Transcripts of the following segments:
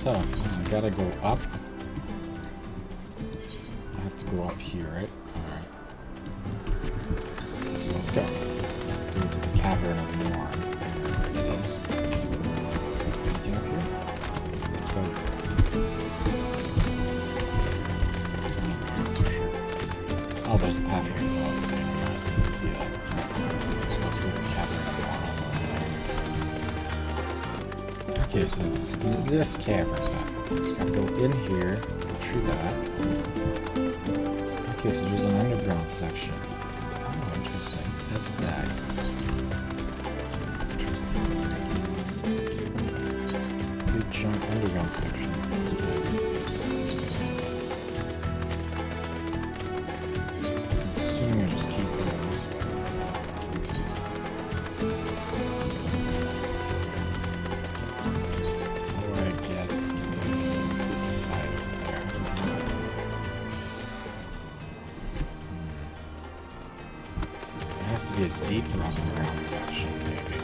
So, I gotta go up. I have to go up here, right? Alright. So let's go. Let's go to the Cavern of Morn. There it is. Anything up here? Let's go. It's not here, too sure. Oh, there's a path here. Oh, okay, I didn't see that. So let's go to the Cavern of Morn. Okay, so it's this cavern. Just gotta go in here, go through that. Okay, so there's an underground section. Oh, interesting. That's that. Interesting. Big giant underground section. This place. I'm assuming I just keep going this way. How do I get to this side over there? There has to be a deeper underground section, maybe.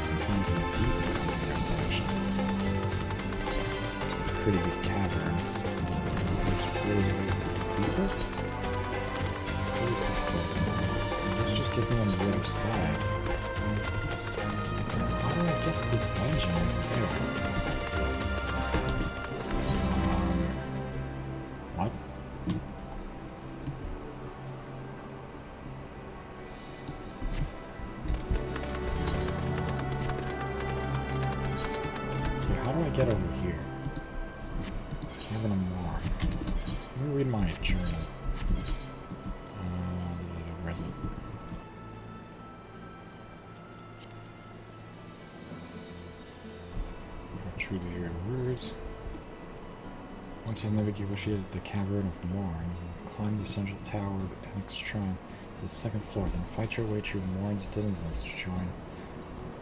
Even deeper underground section. This is a pretty big cavern. There's really deeper? What is this called? Let's just get me on the other side. How do I get this dungeon over there? What? Okay, how do I get over here? Cavern of Morn. Let me read my journal. Where is it? True to your words. Once you have negotiated the Cavern of Morn, you climb the central tower of XIV to the second floor, then fight your way through Morn's denizens to join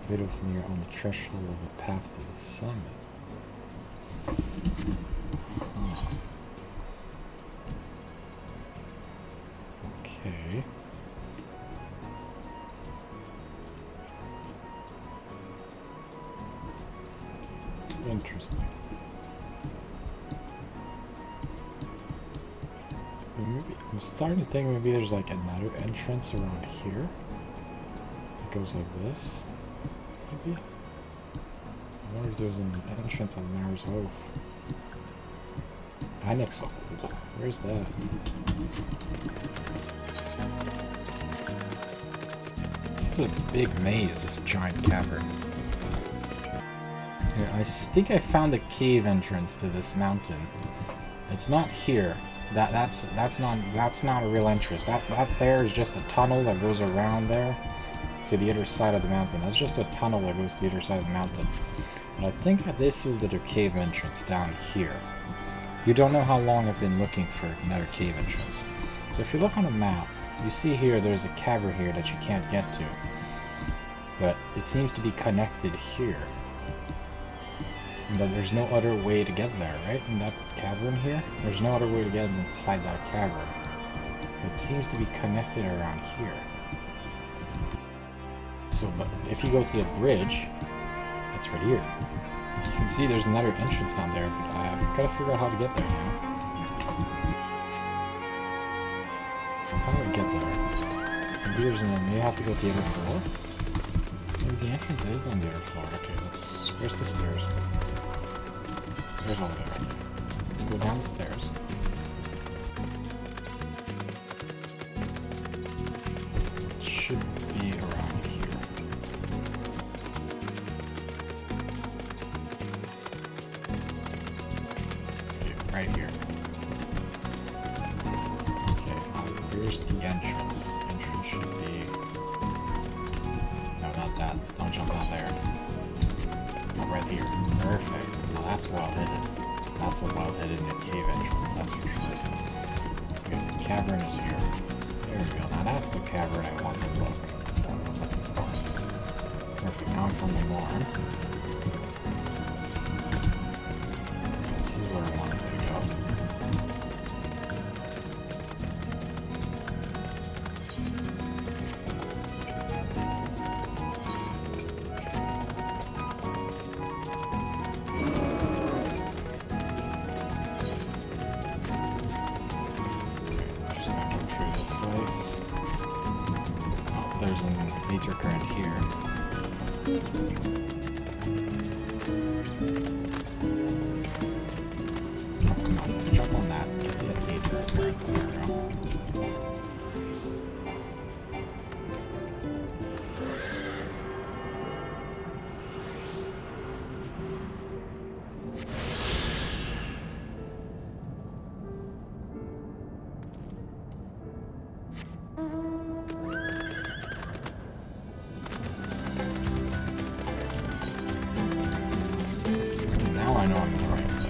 Vidofnir on the threshold of the path to the summit. Huh. Okay. Interesting. Maybe, I'm starting to think maybe there's like another entrance around here. It goes like this. Maybe? I wonder if there's an entrance on Mare's Hof. Annex. Where's that? This is a big maze, this giant cavern. Here, I think I found the cave entrance to this mountain. It's not here. That's not a real entrance. That there is just a tunnel that goes around there to the other side of the mountain. That's just a tunnel that goes to the other side of the mountain. And I think that this is the cave entrance down here. You don't know how long I've been looking for another cave entrance. So if you look on the map, you see here there's a cavern here that you can't get to. But it seems to be connected here. But there's no other way to get there, right? In that cavern here? There's no other way to get inside that cavern. It seems to be connected around here. So, but if you go to the bridge, it's right here. You can see there's another entrance down there, but I've got to figure out how to get there now. How do I get there? Maybe there's maybe I have to go to the other floor? Maybe the entrance is on the other floor. Okay, where's the stairs? Stairs over there. Let's go down the stairs. It should be around here. Okay, right here. Okay, here's the entrance. Entrance should be... No, not that. Don't jump out there. Oh, right here. Perfect. Now that's well hidden. That's a well hidden cave entrance, that's for sure. Okay, so the cavern is here. There we go. Now that's the cavern I want to look. That's what I was looking for. Perfect. Now I'm from the Morn. This is where I wanted to go. Oh, come on. Jump on that. Get the Aether. There we go. Now I know I'm in the right place.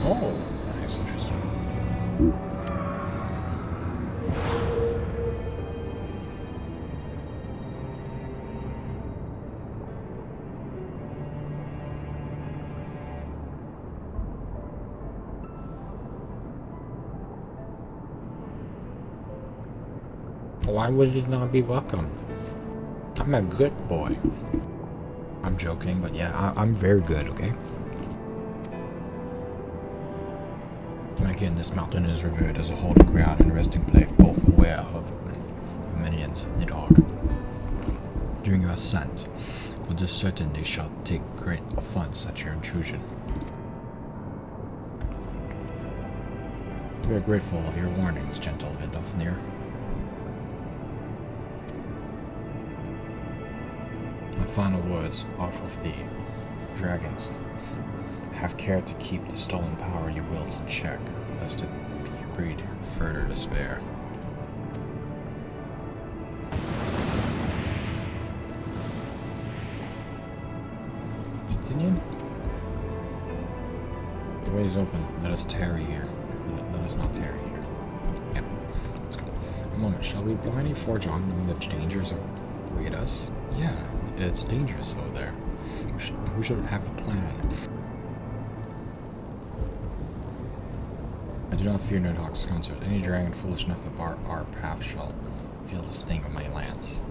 Oh, that's interesting. Why would it not be welcome? I'm a good boy. I'm joking, but yeah, I'm very good, okay? Again, this mountain is revered as a holy ground and resting place, both aware of minions of the dog. During your ascent, for this certain they shall take great offense at your intrusion. We are grateful of your warnings, gentle Vidofnir. My final words are of the dragons. Have care to keep the stolen power you wield in check, lest it breed further despair. Stinian? The way is open. Let us tarry here. Let us not tarry here. Yep. Let's go. A moment. Shall we blindly forge on knowing that dangers await us? Yeah, it's dangerous over there. We should have a plan. I do not fear Nidhogg's concert. Any dragon foolish enough to bar our path shall feel the sting of my lance.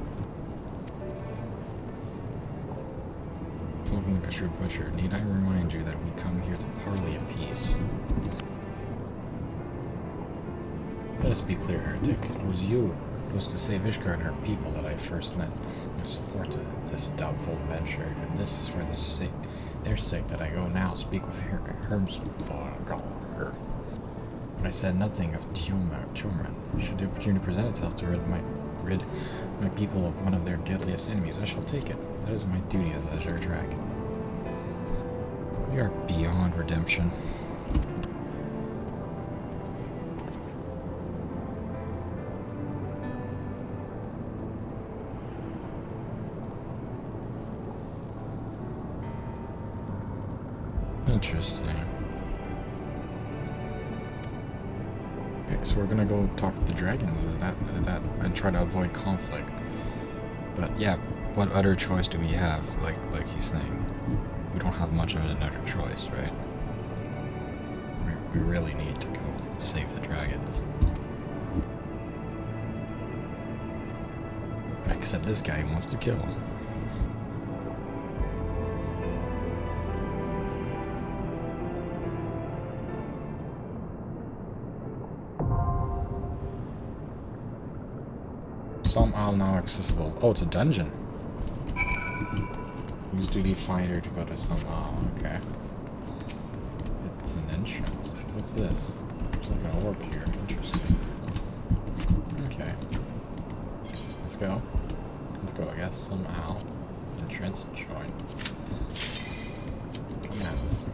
Spoken like a shrewd butcher, need I remind you that we come here to parley of peace? Let us be clear, heretic. It was you, it was to save Ishkar and her people that I first lent my support to this doubtful venture, and this is for their sake that I go now speak with her. But I said nothing of Turman. Should the opportunity present itself to rid my people of one of their deadliest enemies, I shall take it. That is my duty as Azure Dragon. We are beyond redemption. Interesting. Okay, so we're gonna go talk to the dragons, is that, and try to avoid conflict. But yeah, what other choice do we have? Like he's saying, we don't have much of another choice, right? We really need to go save the dragons. Except this guy wants to kill him. Some Isle now accessible. Oh, it's a dungeon. Use duty finder to go to some Isle. Okay. entrance. What's this? There's like an orb here. Interesting. Okay. Let's go. Let's go, I guess. Somehow. Entrance. Join. Commence.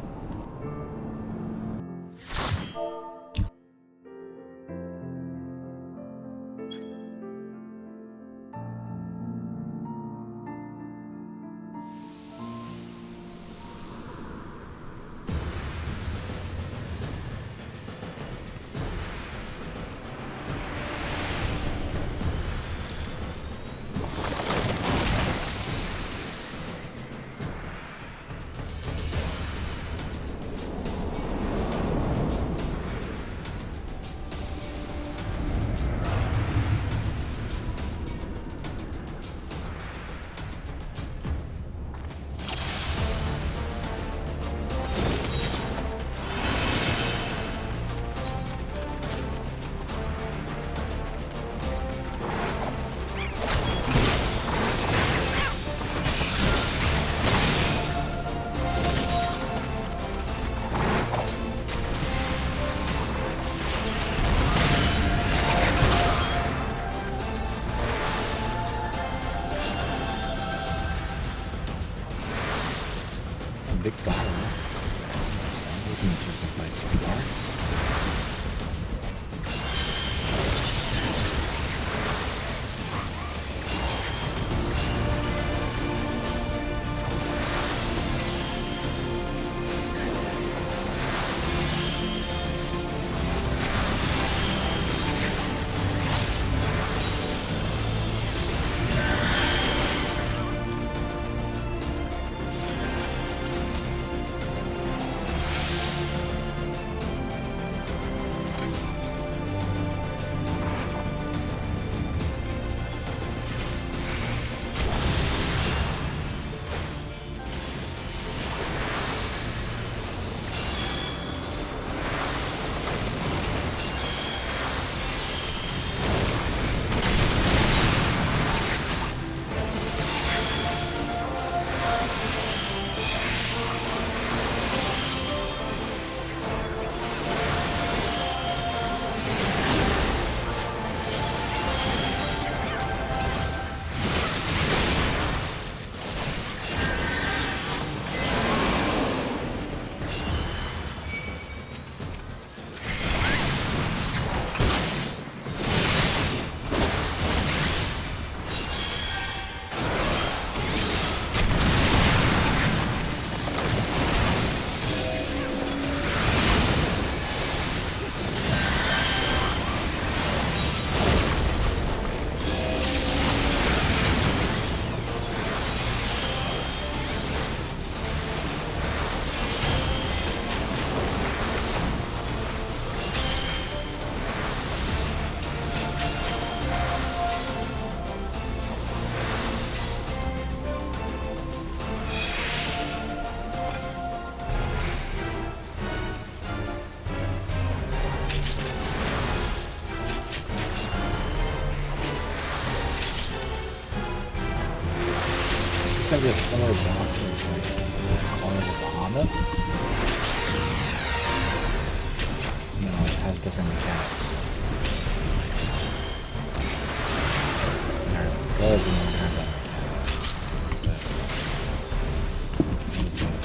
Big flower. We can choose a place so far. Gonna be a similar boss as like Corners of Bahamut. No, it has different mechanics. Alright, those and then have that mechanic. Use this. Use this.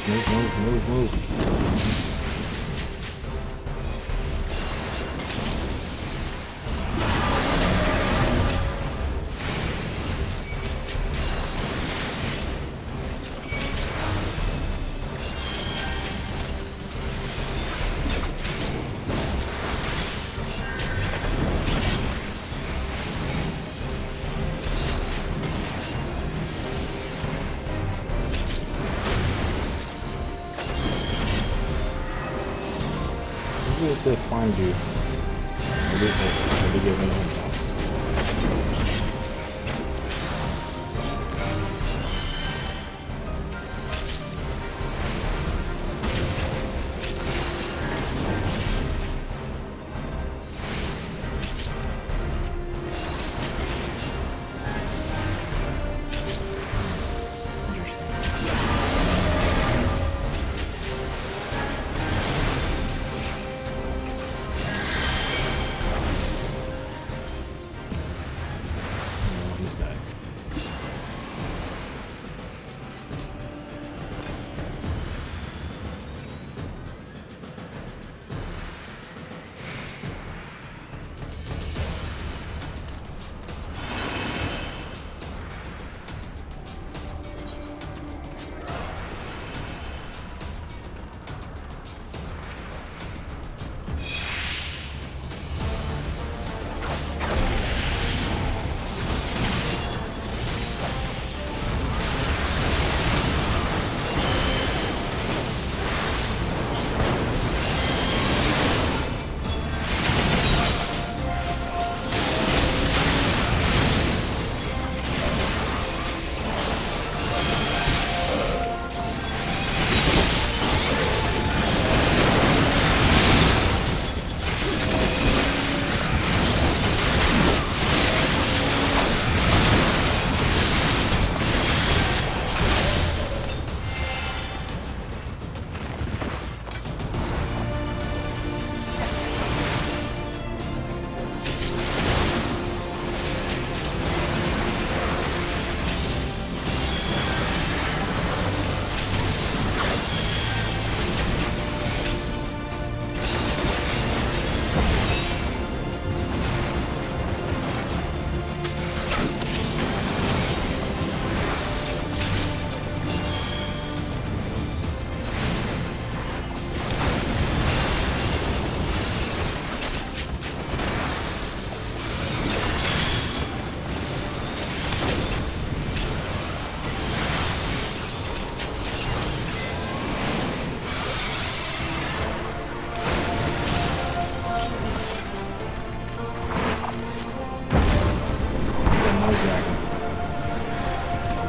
Move. What does this slime do? What is it? What do you give me himself?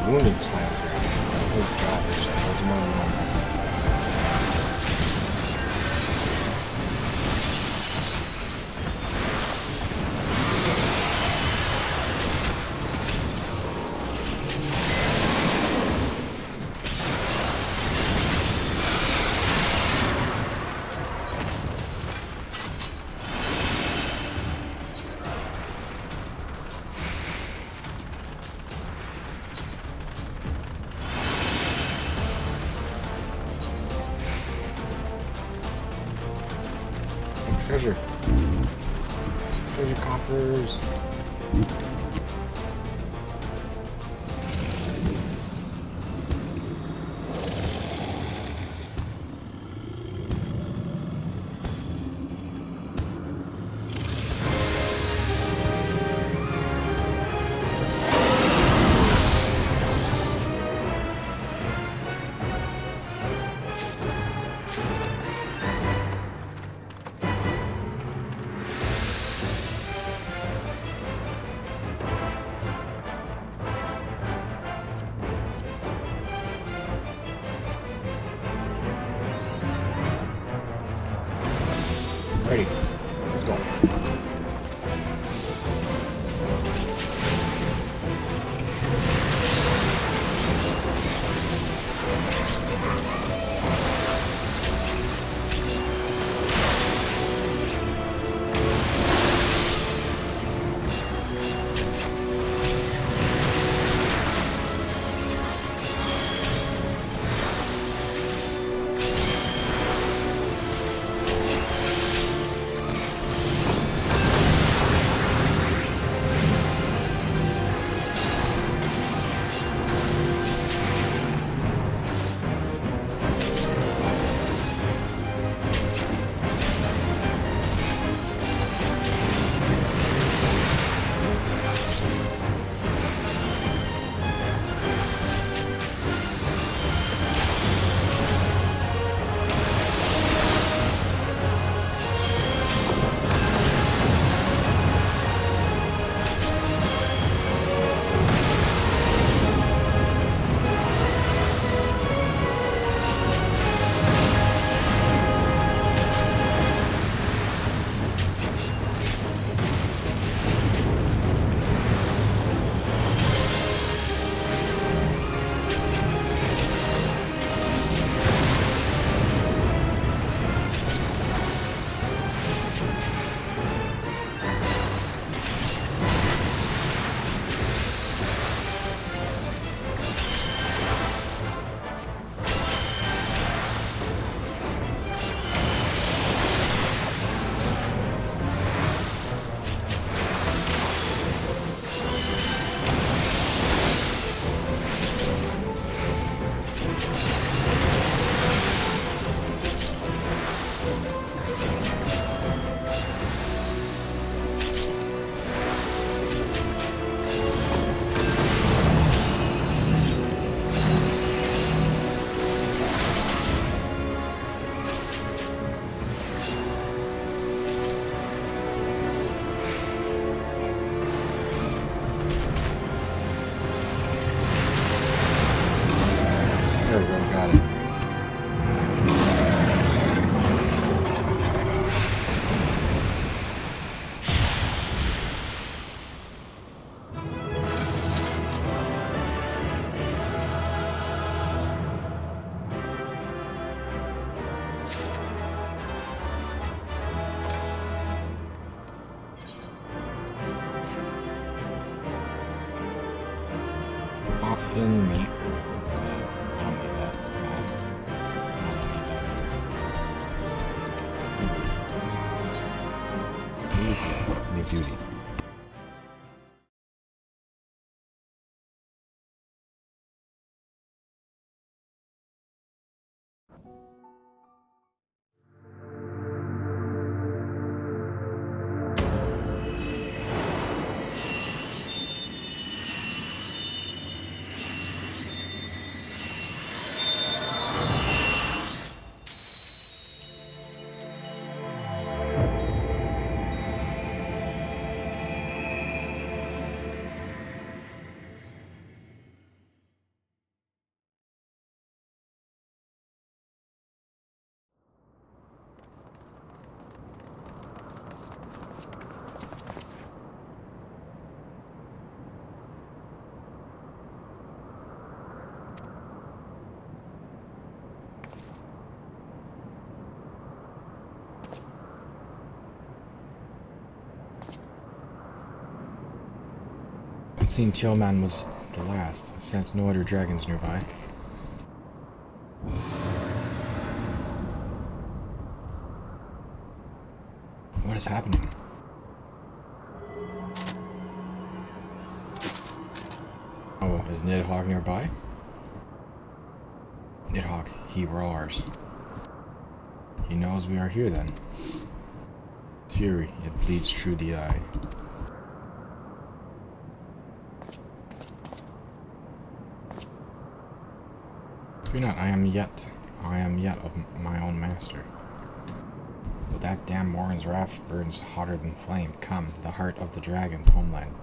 Wounded slam dragon. Oh gosh, there's another one. Treasure. Treasure coffers. Ready. Let's go. Fin maker. I don't need that. Pass. I don't need that. Leave duty. It seemed Tillman was the last. I sensed no other dragons nearby. What is happening? Oh, is Nidhogg nearby? Nidhogg, he roars. He knows we are here then. Fury, it bleeds through the eye. Fear not, I am yet of my own master. But that damn Morin's wrath burns hotter than flame. Come, the heart of the dragon's homeland,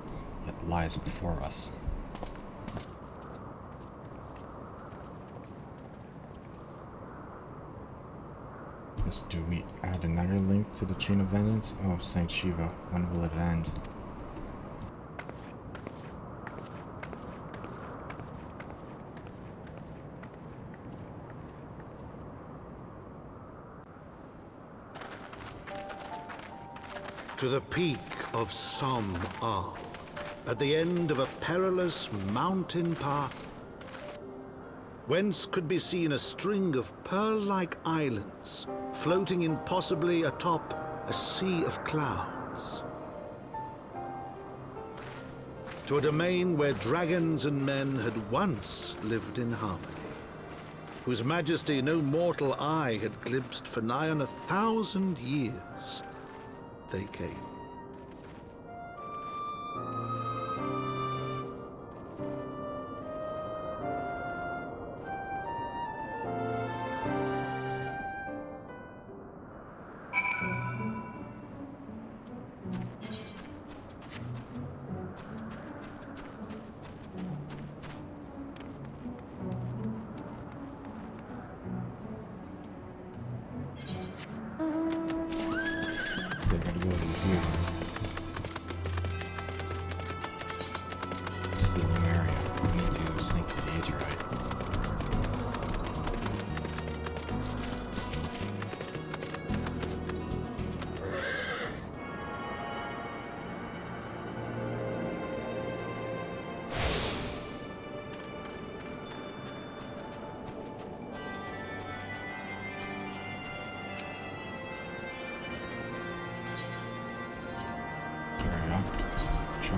it lies before us. Do we add another link to the chain of vengeance? Oh, Saint Shiva, when will it end? To the peak of Som Al, at the end of a perilous mountain path, whence could be seen a string of pearl-like islands floating impossibly atop a sea of clouds. To a domain where dragons and men had once lived in harmony, whose majesty no mortal eye had glimpsed for nigh on 1,000 years, they came. They're gonna go over here. This is the new area. We need to sync to the Aetherite.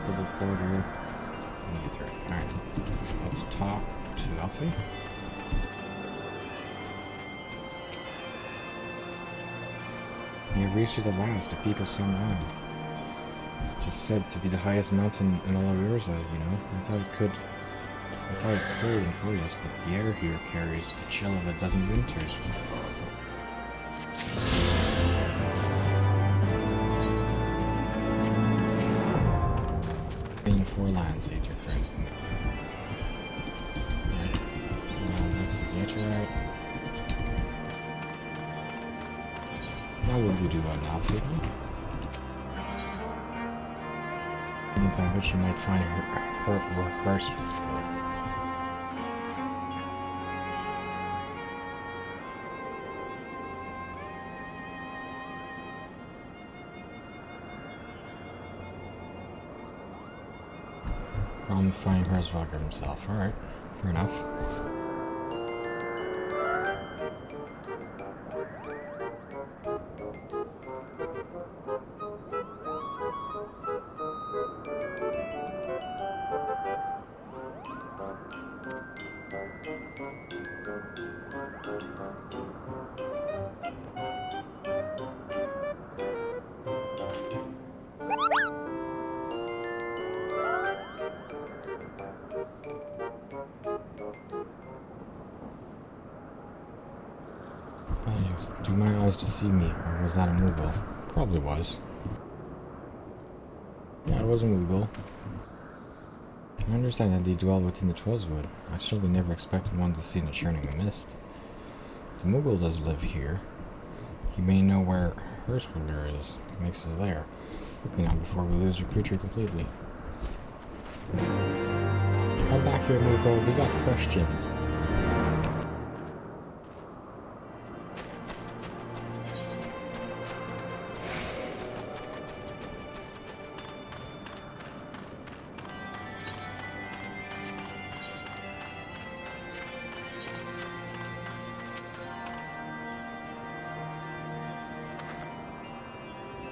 Recorder and Aether. Alright, let's talk to Alfie. We have reached it at last, the peak of Som Al. Just said to be the highest mountain in all of Urza, you know. I thought it could include us, but the air here carries the chill of a dozen winters. Four lands, Aether friend. This is the Aetherite. Now what do we do now, people? By which you might find her first. I'm finding Herzog himself. Alright. Fair enough. Do my eyes deceive me, or was that a Moogle? Probably was. Yeah, it was a Moogle. I understand that they dwell within the Twelvewood. I certainly never expected one to see in a churning mist. The Moogle does live here. He may know where Earthsplitter is. He makes his lair. Quickly now before we lose your creature completely. Come back here, Moogle. We got questions.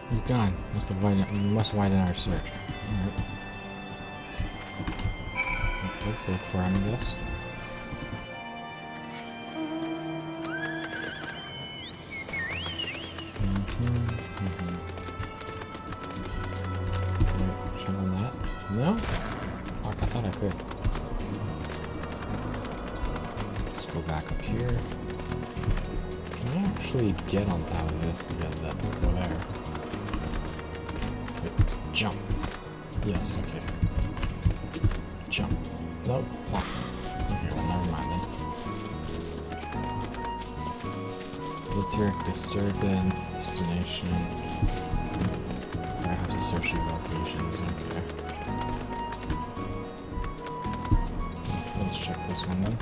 He's gone. Must widen our search. Alright. Let's look for him, I guess. Check on that. No? Fuck, I thought I could. Let's go back up here. Can I actually get on top of this to get that go there? Jump. Yes, okay. Jump. Nope. Fuck. Okay, well, never mind then. Etheric disturbance, destination. Perhaps to search these locations. Okay. Let's check this one then.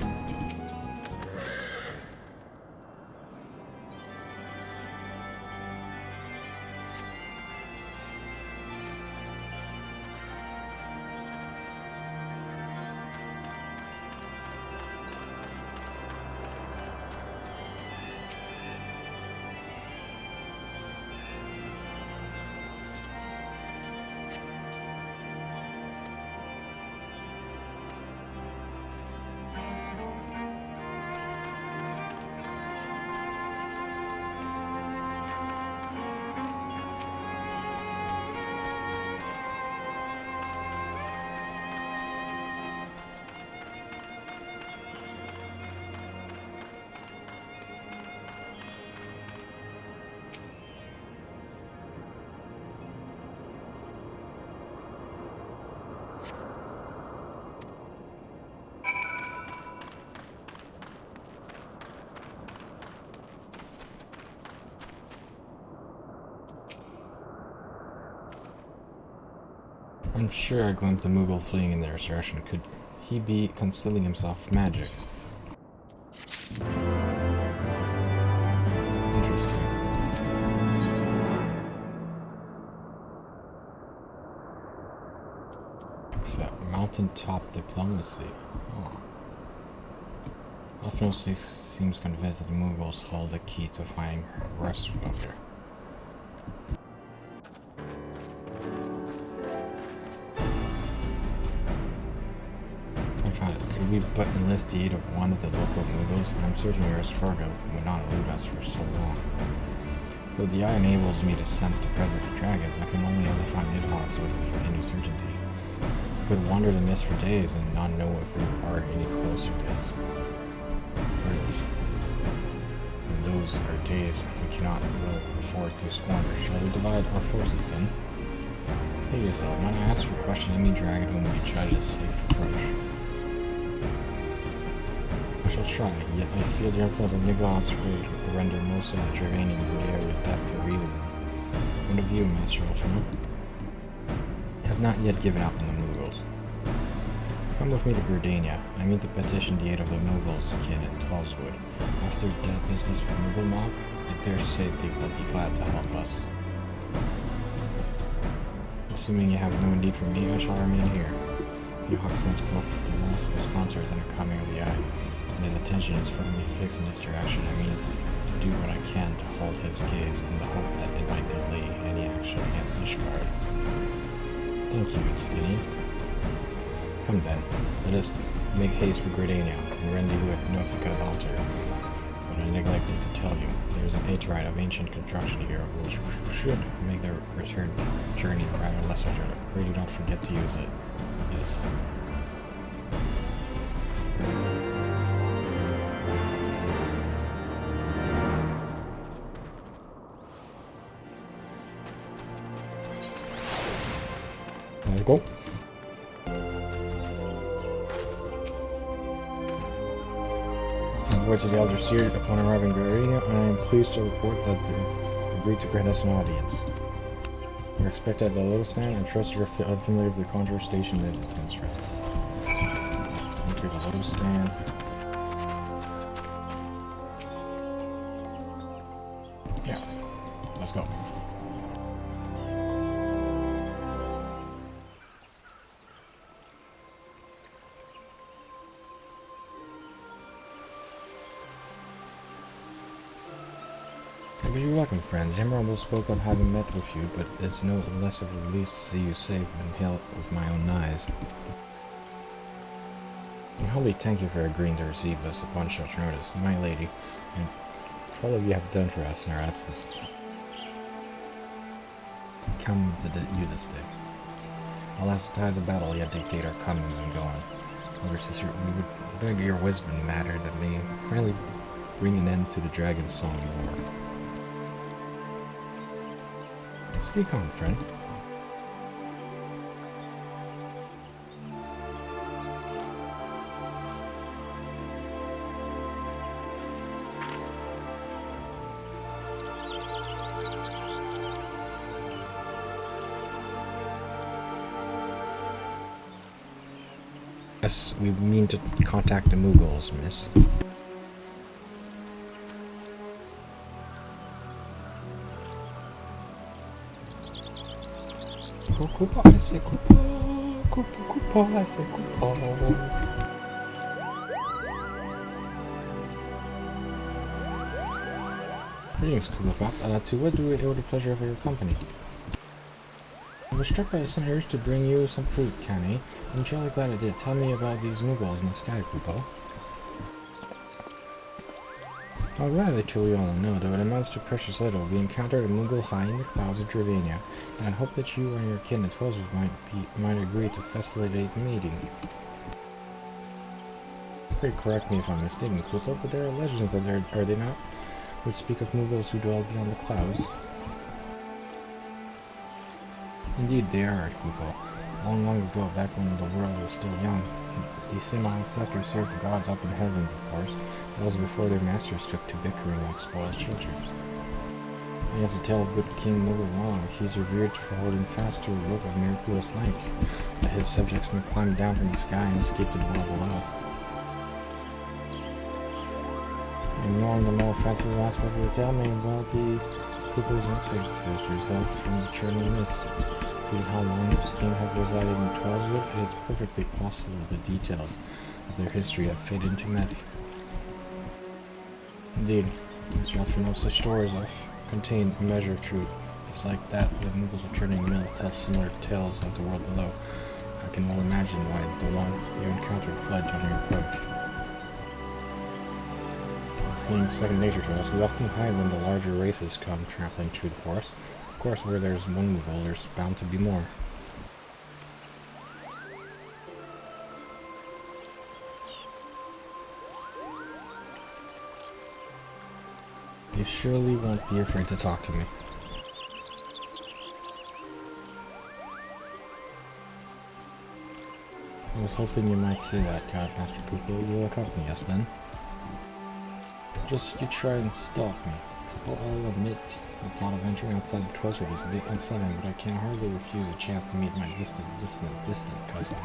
I'm sure I glimpsed a Moogle fleeing in their assertion. Could he be concealing himself with magic? Interesting. Except mountaintop diplomacy. Oh. Often seems convinced that the Moogles hold the key to finding Earthsplitter. Could we but enlist the aid of one of the local Moogles? I'm certain Earthsplitter would not elude us for so long. Though the eye enables me to sense the presence of dragons, I can only ever find nidhogg's with any certainty. I could wander the mist for days and not know if we are any closer to his murders. And those are days we cannot well afford to squander. Shall we divide our forces then? Hey yourself, might I ask you a question? Any dragon whom we judge as safe to approach? I shall try, yet I feel the influence of Nigot's root will render most of the Travanians in the area deaf to realism. What of you, Master Ulfino? I have not yet given up on the Moogles. Come with me to Gridania. I mean to petition the aid of the Moogles kin in Twelvewood. After that business with Moogle mob, I dare say they will be glad to help us. Assuming you have no need for me, I shall remain here. Hawk sensed both the loss of his sponsors and the coming of the Eye, and his attention is firmly fixed in its direction. I mean, do what I can to hold his gaze in the hope that it might delay any action against Ishgard. Thank you, Justinian. Come then, let us make haste for Gridania and rend you at Nothika's altar. But I neglected to tell you, there is an Aetherite of ancient construction here, which should make their return journey rather less altered. Pray do not forget to use it. Yes. There you go. To the Elder Seer upon arriving in Gridania, I am pleased to report that they agreed to grant us an audience. We're expected at the Lotus Stand and trust you're familiar with the Conjurer Station and its interests. Enter the Lotus Stand. Yeah, let's go. But you're welcome, friends. Emerald spoke of having met with you, but it's no less of a relief to see you safe and hailed with my own eyes. I humbly thank you for agreeing to receive us upon such notice, my lady, and for all you have done for us in our absence. Come to you this day. Alas, the tides of battle yet dictate our comings and going. Elder sister, we would beg your wisdom in a matter that may finally bring an end to the Dragon's Song War. Speak on, friend. Yes, we mean to contact the Mughals, miss. Coupa, I say coupa, I say coupa. Greetings, Coupa. To what do we owe the pleasure of your company? I was struck by a sudden urge to bring you some fruit, Canny. I'm jolly glad I did. Tell me about these Mughals in the sky, Coupa. I'll rather tell you all know, though it amounts to precious little. We encountered a Mughal high in the clouds of Dravania, and I hope that you and your kin at Twelves might agree to facilitate the meeting. Pray correct me if I'm mistaken, Coupa, but there are legends that there, are they not, which speak of Mughals who dwell beyond the clouds. Indeed they are, Coupa. Long, long ago, back when the world was still young, these same ancestors served the gods up in the heavens, of course. That was before their masters took to bickering like spoiled children. He has a tale of good King Mughal. He's revered for holding fast to a rope of miraculous length, that his subjects may climb down from the sky and escape the world below. Ignoring the more fanciful aspect of the tale may well be Coupa's ancestors held from the churning mist. Given how long this king had resided in Tweleswood, it is perfectly possible the details of their history have faded into memory. Indeed, as you often know, such stories contain a measure of truth. It's like that with Mughals returning mill tells similar tales of the world below. I can well imagine why the one you encountered fled on your approach. Fleeing second nature to us, we often hide when the larger races come trampling through the forest. Of course, where there's one Mughal, there's bound to be more. You surely won't be afraid to talk to me. I was hoping you might say that, God, Master Coupa. You'll accompany us then. Just you try and stalk me. I'll admit the thought of venturing outside the Tweleswood is a bit unsettling, but I can hardly refuse a chance to meet my distant cousin.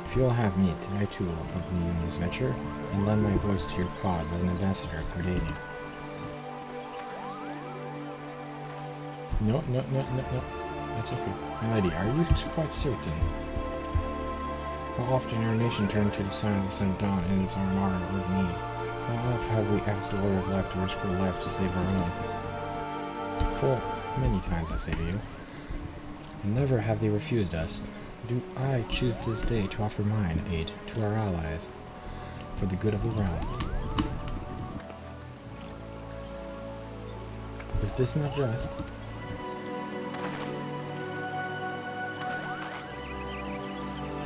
If you'll have me, then I too will accompany you in this venture, and lend my voice to your cause as an ambassador of Gridania. No, no, no, no, no. That's okay. My lady, are you quite certain? How often our nation turned to the signs of some dawn in its armor of need? How often have we asked the Lord of Life to risk our life to save our own? Full many times, I say to you. And never have they refused us. Do I choose this day to offer mine aid to our allies for the good of the realm? Is this not just?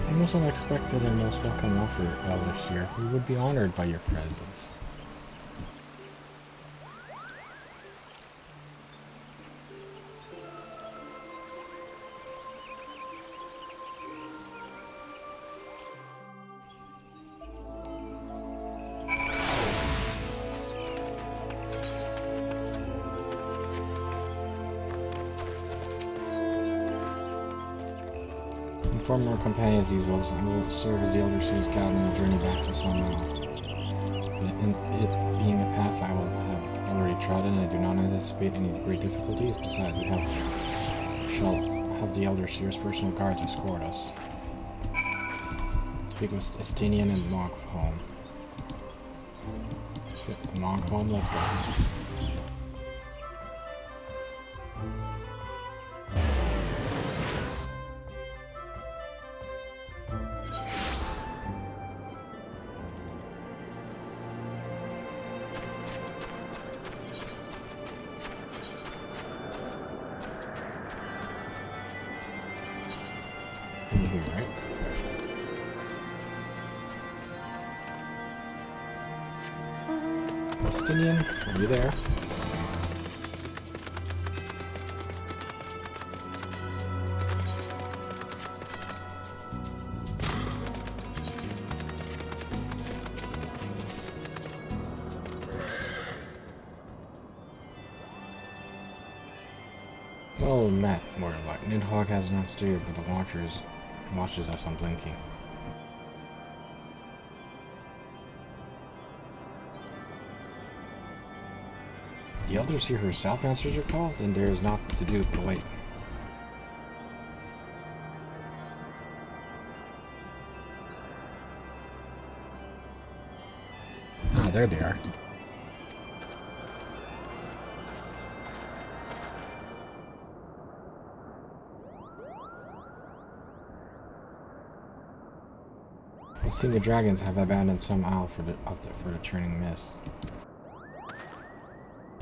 A most unexpected and most welcome offer, Elder Seer. We would be honored by your presence. Inform our companions these oaths, and will serve as the Elder Seer's guide on the journey back to Sunmount. It being a path I will have already trodden, I do not anticipate any great difficulties. Besides, shall have the Elder Seer's personal guards escort us. Speak with Estinian and Monkholm. Monkholm, let's go. Estinian, are you there? Oh, Matt, Mortilock. Nidhogg has not steered, but the watches us unblinking. The Elder Seer herself answers your call, then there is naught to do but wait. Ah, there they are. I've seen the dragons have abandoned some isle for the churning mist.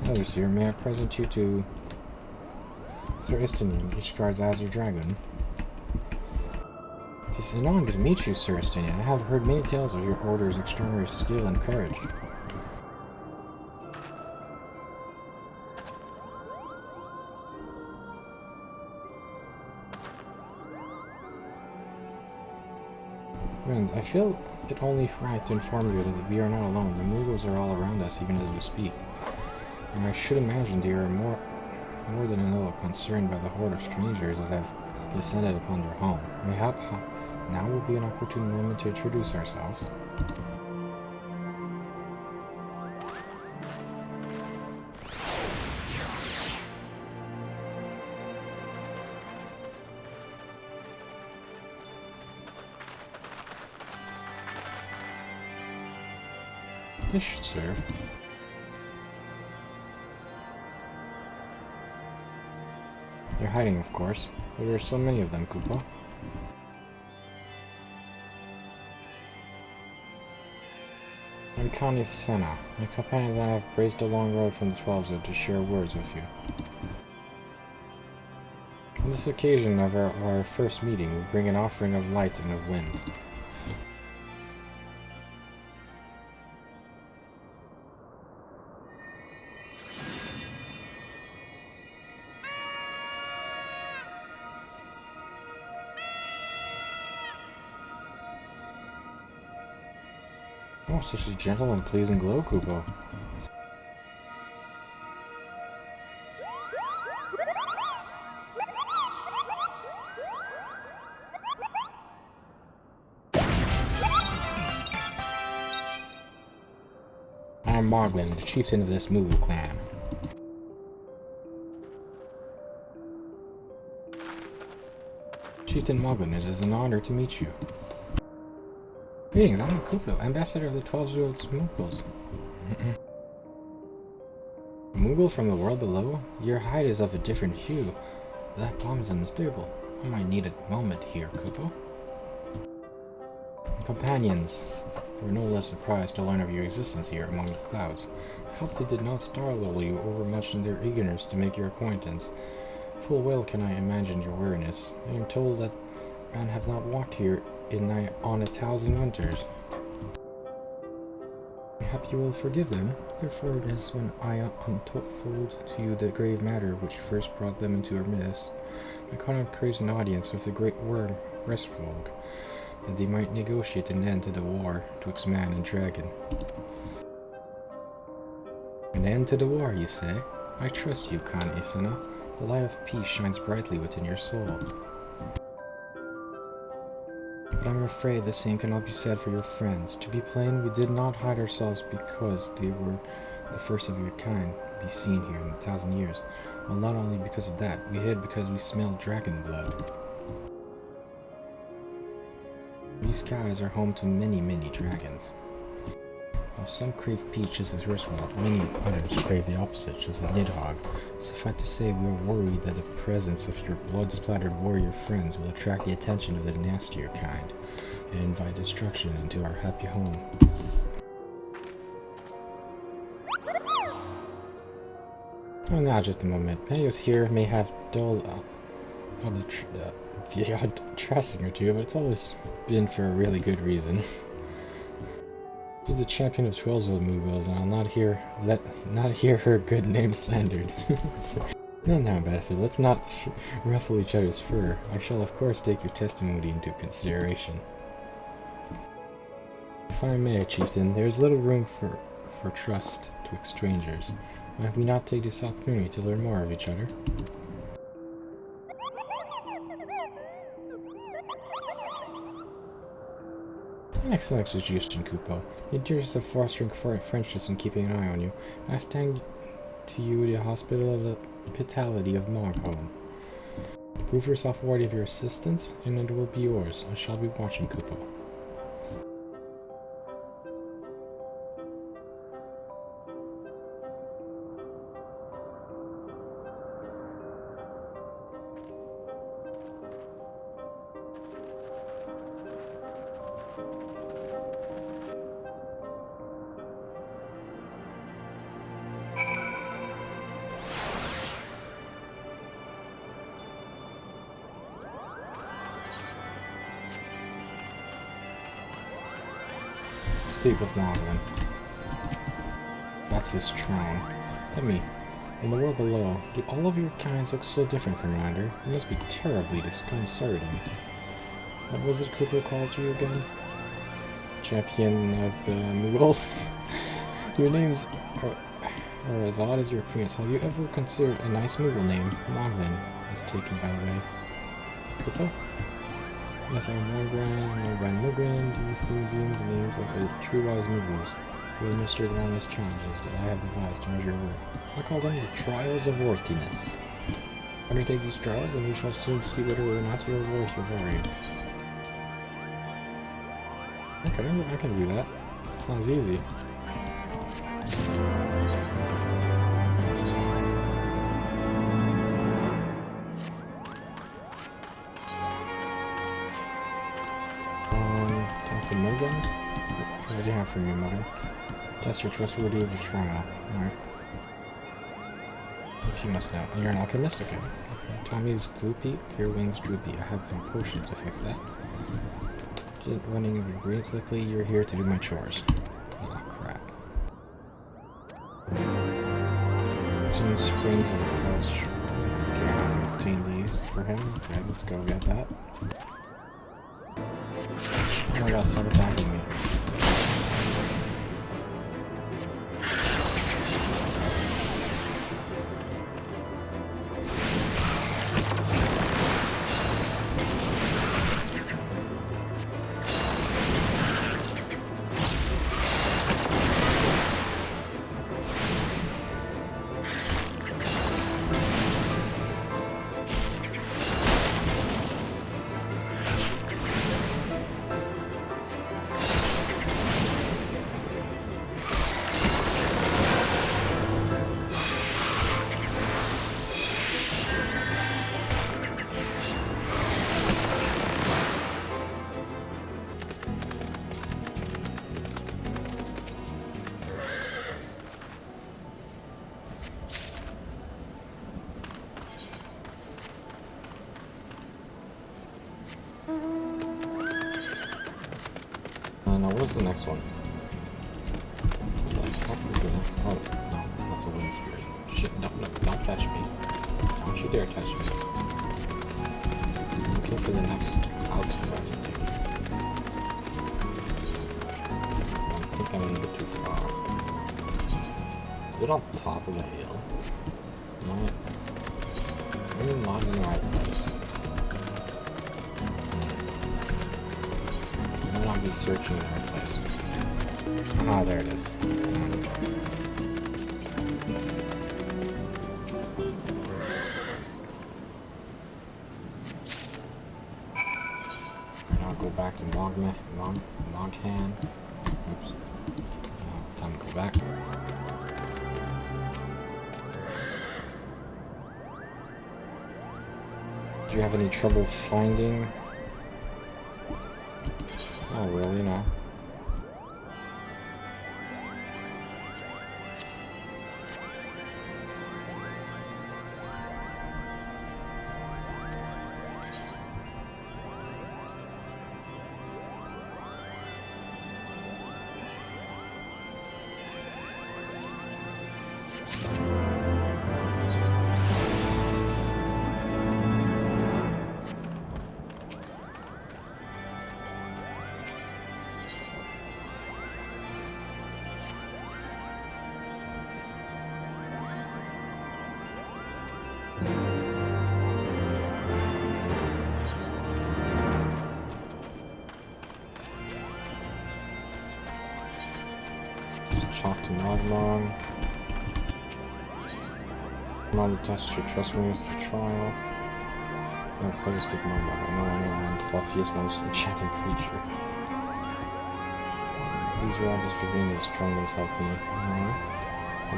Elder Seer, may I present you to Sir Istinian, Ishgard's Azure Dragon? It is an honor to meet you, Sir Istinian. I have heard many tales of your order's extraordinary skill and courage. Friends, I feel it only right to inform you that we are not alone. The Mughals are all around us, even as we speak. And I should imagine they are more than a little concerned by the horde of strangers that have descended upon their home. Mayhap now will be an opportune moment to introduce ourselves. This should serve. They're hiding, of course, but there are so many of them, Koopa. I'm Connie Senna. My companions and I have raced a long road from the 12 to share words with you. On this occasion of our first meeting, we bring an offering of light and of wind. Oh, such a gentle and pleasing glow, Kupo. I am Mogwin, the chieftain of this Mughal clan. Chieftain Moglin, it is an honor to meet you. Greetings, I'm Kupo, ambassador of the 12-year-old Smoogles. Moogle from the world below? Your hide is of a different hue. That bomb is unmistakable. I might need a moment here, Kupo. Companions, we're no less surprised to learn of your existence here among the clouds. I hope they did not startle you overmuch in their eagerness to make your acquaintance. Full well can I imagine your weariness. I am told that men have not walked here on 1,000 winters. I hope you will forgive them. Therefore it is when I unfold to you the grave matter which first brought them into our midst. My conrad craves an audience with the great worm Restfolk, that they might negotiate an end to the war twixt man and dragon. An end to the war, you say? I trust you, Khan Isana. The light of peace shines brightly within your soul. But I'm afraid the same cannot be said for your friends. To be plain, we did not hide ourselves because they were the first of your kind to be seen here in 1,000 years. Well, not only because of that, we hid because we smelled dragon blood. These skies are home to many, many dragons. While some crave peace just as Restfolk, many others crave the opposite, just as Nidhogg. Suffice to say, we are worried that the presence of your blood-splattered warrior friends will attract the attention of the nastier kind, and invite destruction into our happy home. Oh, now just a moment. Many of us here may have dull the odd trusting or two, but it's always been for a really good reason. She's the champion of 12-year-old Moogles, and I'll not hear her good name slandered. No, Ambassador, let's not ruffle each other's fur. I shall of course take your testimony into consideration. If I may, Chieftain, there is little room for trust twixt strangers. Might we not take this opportunity to learn more of each other? An excellent suggestion, Kupo. The interests of fostering friendships and keeping an eye on you. I stand to you the hospitality of Mogholm. Prove yourself worthy of your assistance, and it will be yours. I shall be watching, Kupo. Speak with Moglin. That's his throne. Tell me, in the world below, do all of your kinds look so different from yonder? It must be terribly disconcerting. What was it Cooper called you again? Champion of the Moogles? Your names are as odd as your appearance. Have you ever considered a nice Moogle name? Moglin is taken by the way. Cooper? Yes, I am Moglin. These things being the names of the true wise Moogles, who administer the longest challenges that I have devised to measure your worth. I call them the trials of worthiness. Undertake these trials, and we shall soon see whether or not you are worth your worry. Okay, I can do that. That sounds easy. What do you have for me, Mother? Test your trustworthy of the trial. Alright. If you must know. You're an alchemist? Okay. Tommy's gloopy, your wings droopy. I have a potion to fix that. Running of your brain slickly, you're here to do my chores. Oh, crap. Some springs of the house. Okay, I have to obtain these for him. Okay, let's go get that. Oh my god, stop attacking me. Where's the next one? What the heck is the next? Oh, no, that's a wind spirit. Shit, no, don't touch me. Don't you dare touch me. I'm looking for the next outspread thing. I think I'm a little bit too far. Is it on top of the hill? Maybe not in the right place. I might not be searching the right place. Ah, there it is. I'll go back to Moghan. Oops. Time to go back. Do you have any trouble finding? Oh, really? No. Talk to Moghan. Mom tests your trust me with the trial. No place with Moghan. I'm the fluffiest, most enchanting creature. These rabbits Dravinas trying themselves to me.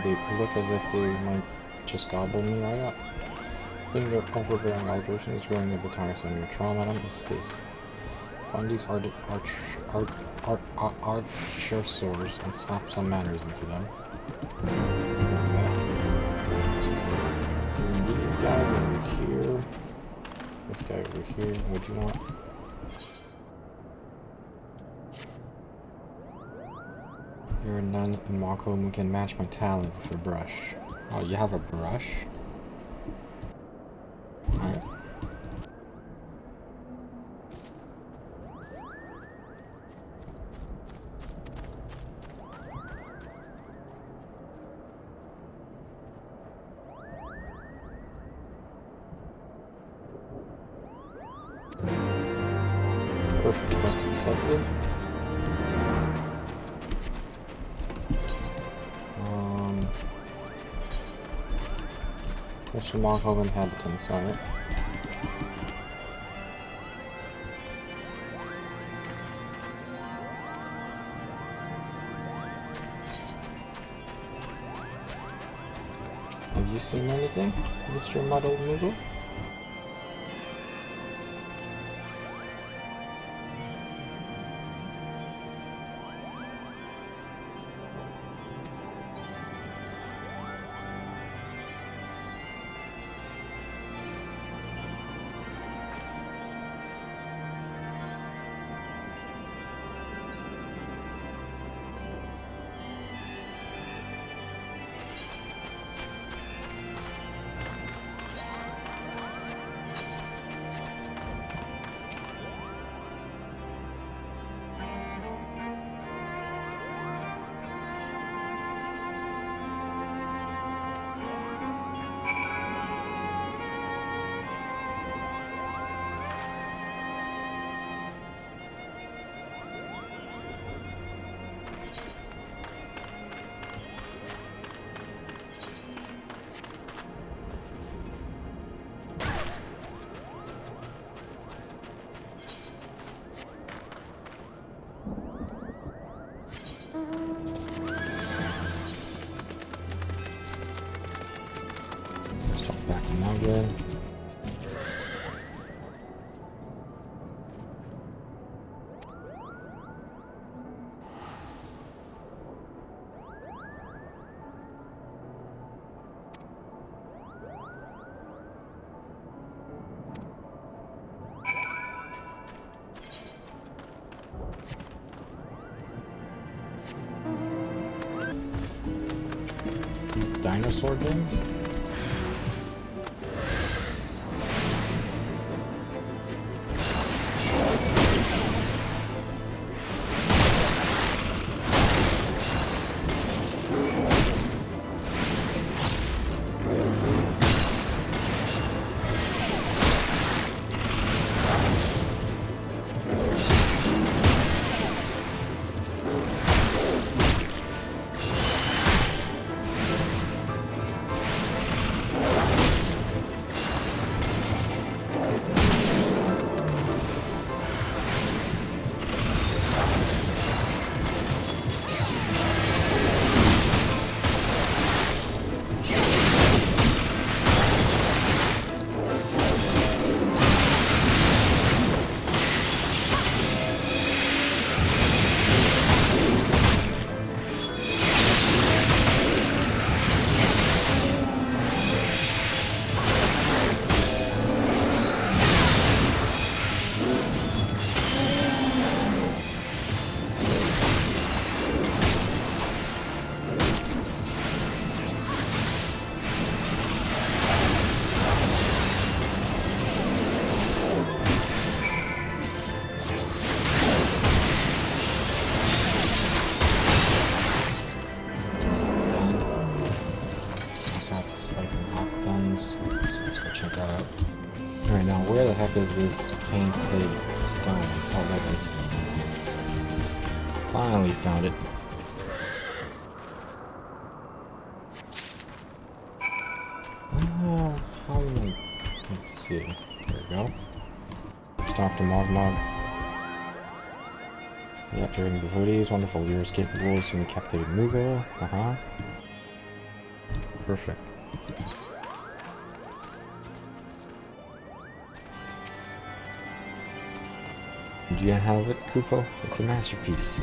They look as if they might just gobble me right up. Think their overbearing aggression is growing a bit tiresome. Your trial, madam, is this. Find these archers and slap some manners into them. And these guys over here. This guy over here. What do you want? You're a nun in Marco who can match my talent with a brush. Oh, you have a brush? Alright. Perfect, that's accepted. Question mark of inhabitants, alright. Have you seen anything, Mr. Muddled Noodle? Back to Moghan. dinosaur things? Alright, now where the heck is this painted stone? Oh, there it is. Finally found it. How do I... Let's see. There we go. Let's talk to Mogmog. Yep, during the hoodies, wonderful lures capable of seeing captivated Moogle. Perfect. Do you have it, Kupo? It's a masterpiece.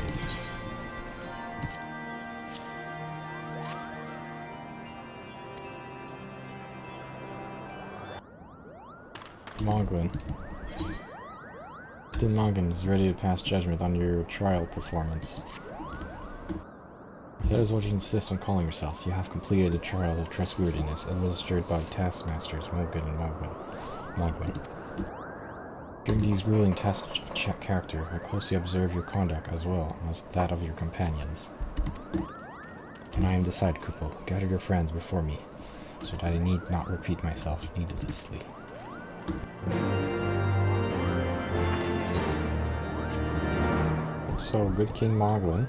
Moglin. Din Moglin is ready to pass judgment on your trial performance. If that is what you insist on calling yourself, you have completed the trials of trustworthiness administered by taskmasters Moglin and Moglin. During these grueling tests of character, I closely observe your conduct as well as that of your companions. And I am decided, Kupo. Gather your friends before me, so that I need not repeat myself needlessly. So, good King Moglin.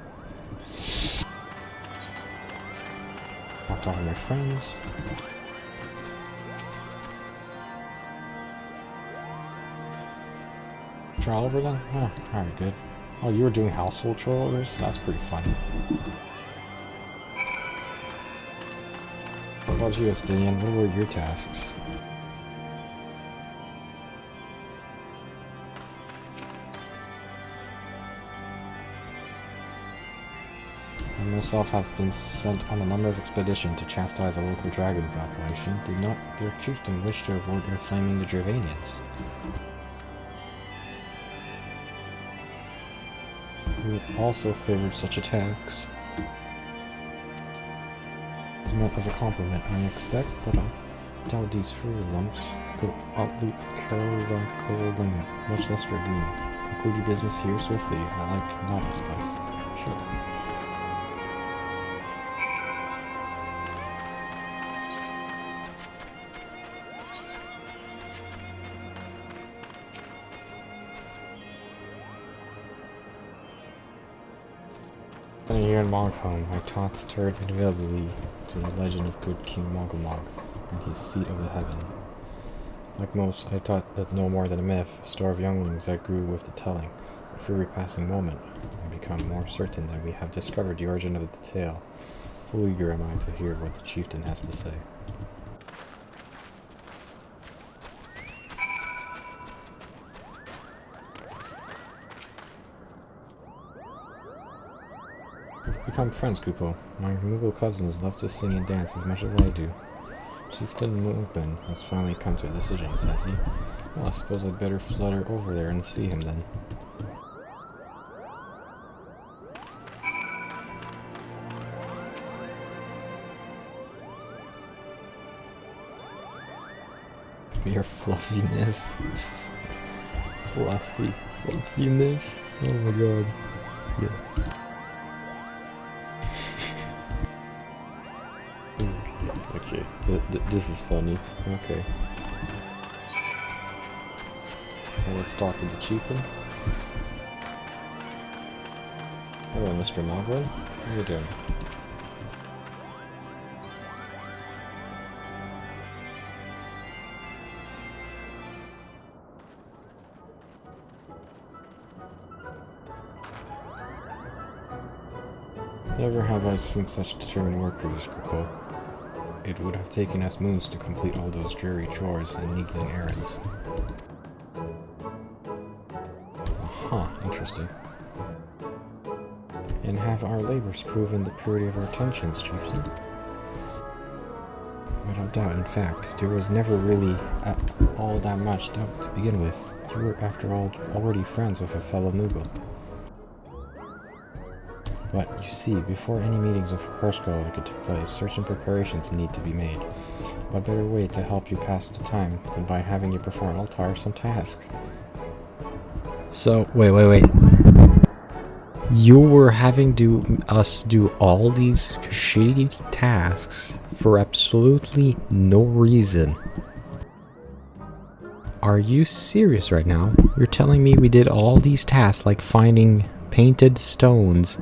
Talk to all my friends. Trial over then? Oh, alright, good. Oh, you were doing household chores? That's pretty fun. What about you, Estinian? What were your tasks? I myself have been sent on a number of expeditions to chastise a local dragon population. Did not their chieftain wish to avoid inflaming the Dravanians? Who also favored such attacks. It's meant as a compliment, I expect, but I doubt these lumps could outleap Caravacle limit, much less Dragoon. Conclude your business here swiftly. I like not this place. Sure. Here in Mogholm, my thoughts turned inevitably to the legend of good King Mogulmog and his seat of the heaven. Like most, I thought that no more than a myth, a story of younglings that grew with the telling. But for every passing moment, I become more certain that we have discovered the origin of the tale. Full eager am I to hear what the chieftain has to say. We've become friends, Kupo. My Moogle cousins love to sing and dance as much as I do. Chieftain Moogman has finally come to a decision, says he. Well, I suppose I'd better flutter over there and see him then. Mere fluffiness. Fluffiness. Oh my god. Yeah. Okay. This is funny. Okay. Well, let's talk to the chieftain. Hello, Mr. Moglin. How you doing? Never have I seen such determined workers, Kupo. It would have taken us moons to complete all those dreary chores and niggling errands. Huh, interesting. And have our labors proven the purity of our intentions, chieftain? Without doubt, in fact, there was never really all that much doubt to begin with. You were, after all, already friends with a fellow Moogle. But, you see, before any meetings of Horskoll could take place, certain preparations need to be made. What better way to help you pass the time than by having you perform all tiresome tasks? So, wait. You were having us do all these shitty tasks for absolutely no reason. Are you serious right now? You're telling me we did all these tasks like finding painted stones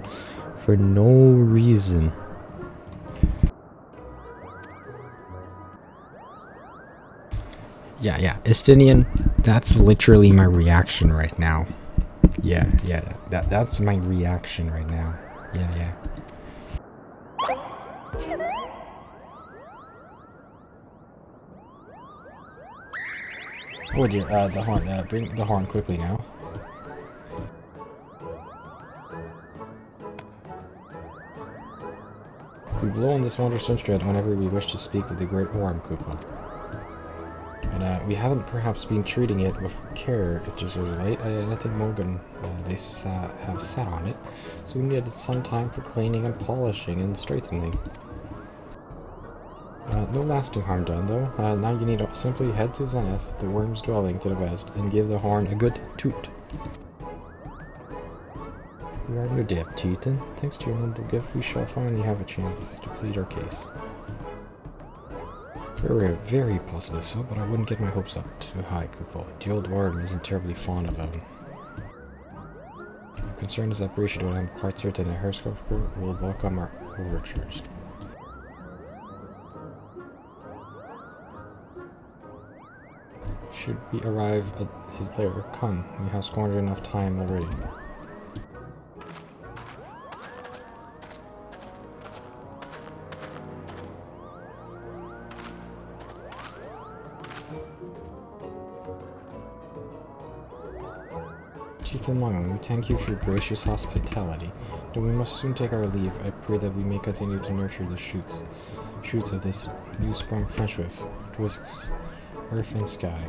for no reason? Yeah, Estinian, that's literally my reaction right now. Yeah, that's my reaction right now. Yeah. Oh dear, the horn, bring the horn quickly now. We blow on this wondrous instrument whenever we wish to speak with the Great Worm, Koopa. And we haven't perhaps been treating it with care. It just was late. I think Morgan, they have sat on it, so we needed some time for cleaning and polishing and straightening. No lasting harm done, though. Now you need to simply head to Zenith, the worm's dwelling to the west, and give the horn a good toot. We are your debt, Chieftain. Thanks to your noble gift, we shall finally have a chance to plead our case. Very possibly so, but I wouldn't get my hopes up too high, Kupo. The old worm isn't terribly fond of them. Your concern is appreciated, and I'm quite certain that Horskoll will welcome our overtures. Should we arrive at his lair, come. We have squandered enough time already. Chieftain Mongan, we thank you for your gracious hospitality, though we must soon take our leave. I pray that we may continue to nurture the shoots of this new-sprung friendship, twists earth and sky.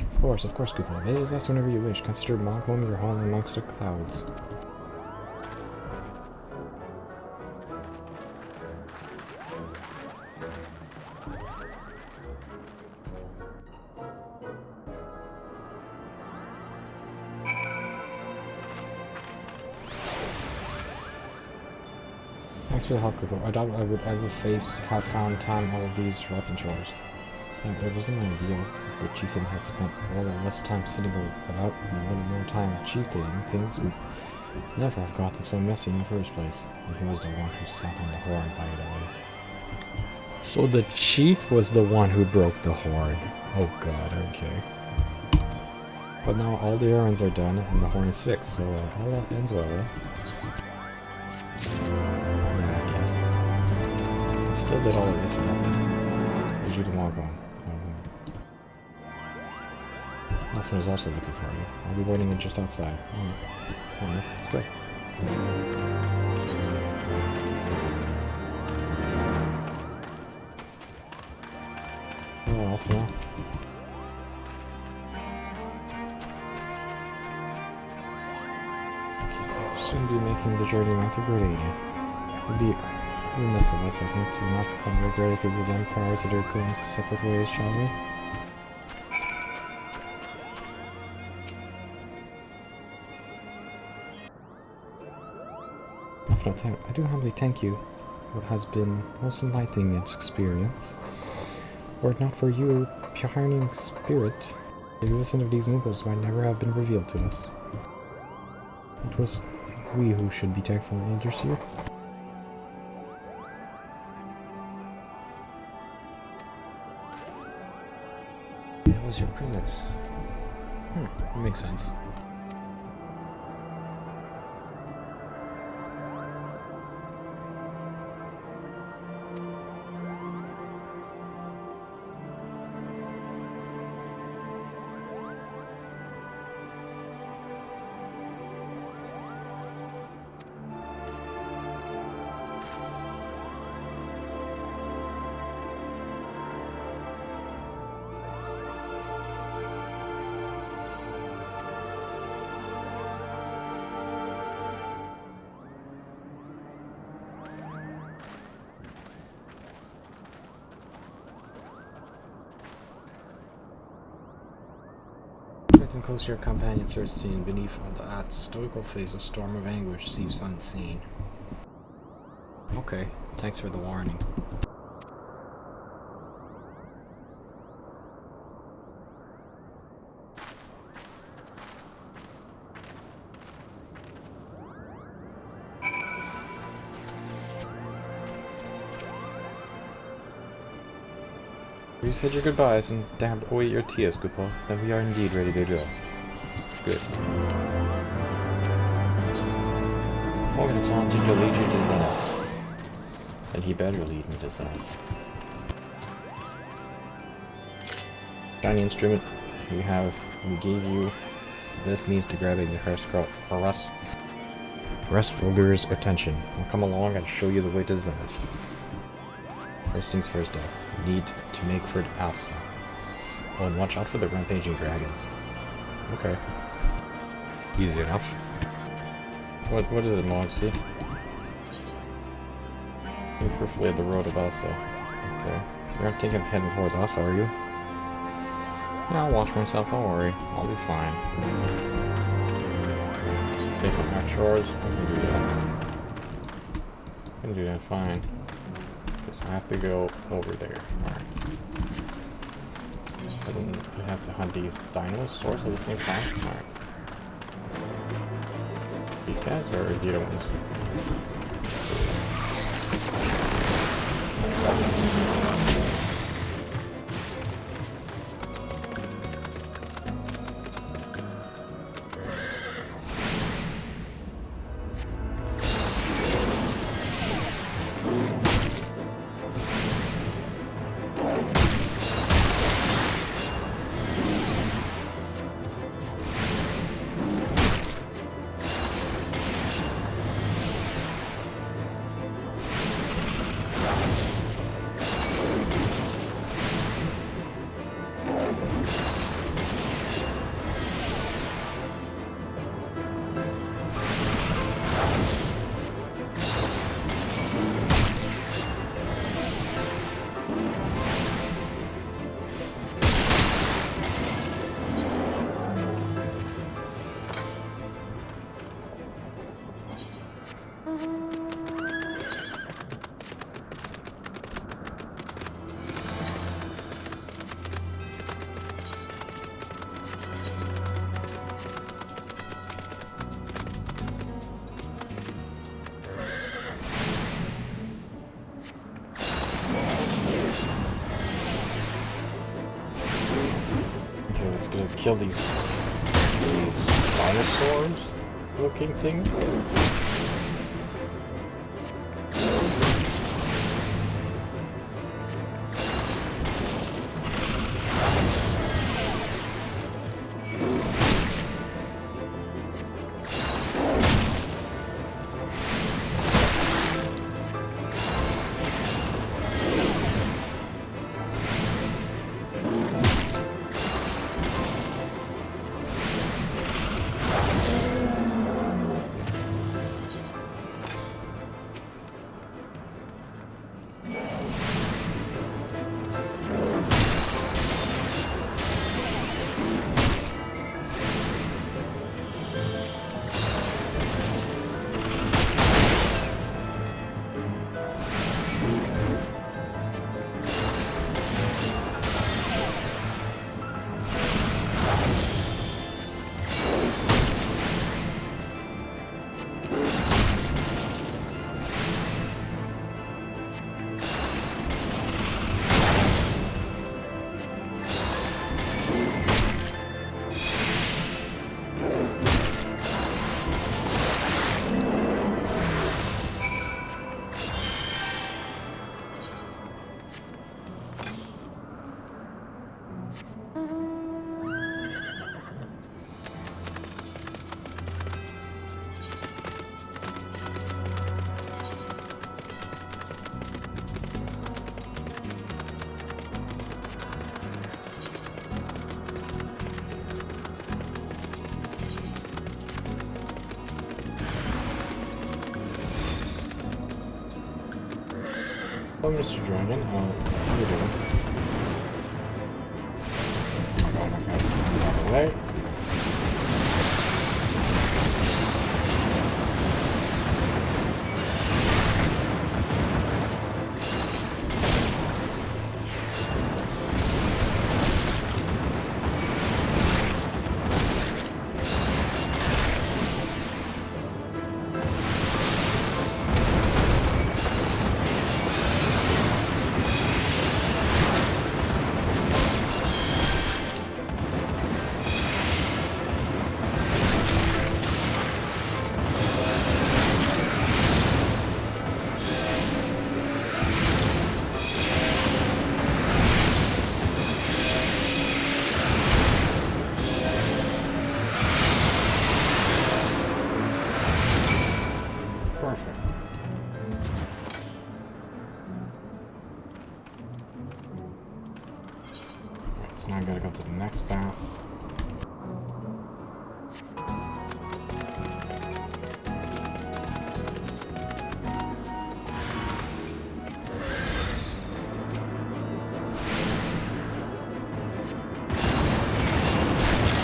Of course, Kupo. It is asked whenever you wish. Consider Moghom your home amongst the clouds. Thanks for the help, Kupo. I doubt I would ever have found time all of these rotten chores. It wasn't ideal. The chieftain had spent all the less time sitting about and a little more time chieftain. Things would never have gotten so messy in the first place. And he was the one who sat on the horn, by the way. So the chief was the one who broke the horn. Oh god, okay. But now all the errands are done and the horn is fixed, so all that ends well, eh? Yeah, I guess. We still did all of this for nothing. Where'd you to walk on? Alfred is also looking for you. I'll be waiting just outside. Alright, let's go. Hello, Alpha. Soon be making the journey back to Britannia. We'll be Most of us, I think, do not become regretted with them prior to their going to separate ways, shall we? After all time, I do humbly thank you. What has been most enlightening experience. Were it not for you, pioneering spirit, the existence of these moogles might never have been revealed to us. It was we who should be thankful, Elder Seer. That was your presence. That makes sense. Getting close to your companions are seen beneath all that stoical face, a storm of anguish seeps unseen. Okay, thanks for the warning. You said your goodbyes and damned away your tears, Kupo. Then we are indeed ready to go. Good. Morgan is wanting to lead you to Zenith. And he better lead me to Zenith. Shiny instrument we gave you this means to grabbing the Restfulger's attention. I'll come along and show you the way to Zenith. First things first, though. Need to make for the Alsa. Oh, and watch out for the rampaging dragons. Okay. Easy enough. What is it, Moxie? You're perfectly at the road of Alsa. Okay. You aren't thinking of heading towards us, are you? Yeah, I'll watch myself, don't worry. I'll be fine. Take some Cactuars, I can do that. I can do that fine. I have to go over there. Alright. I have to hunt these dinosaurs at the same time? Alright. These guys or the other ones? Gonna kill these dinosaurs looking things. Oh, Mr. Dragon, how are you doing? Oh god, okay. Move out of the way. Perfect. Right, so now I gotta go to the next path.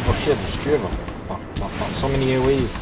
Oh shit, there's 3 of them. Fuck, fuck, fuck. So many AoEs.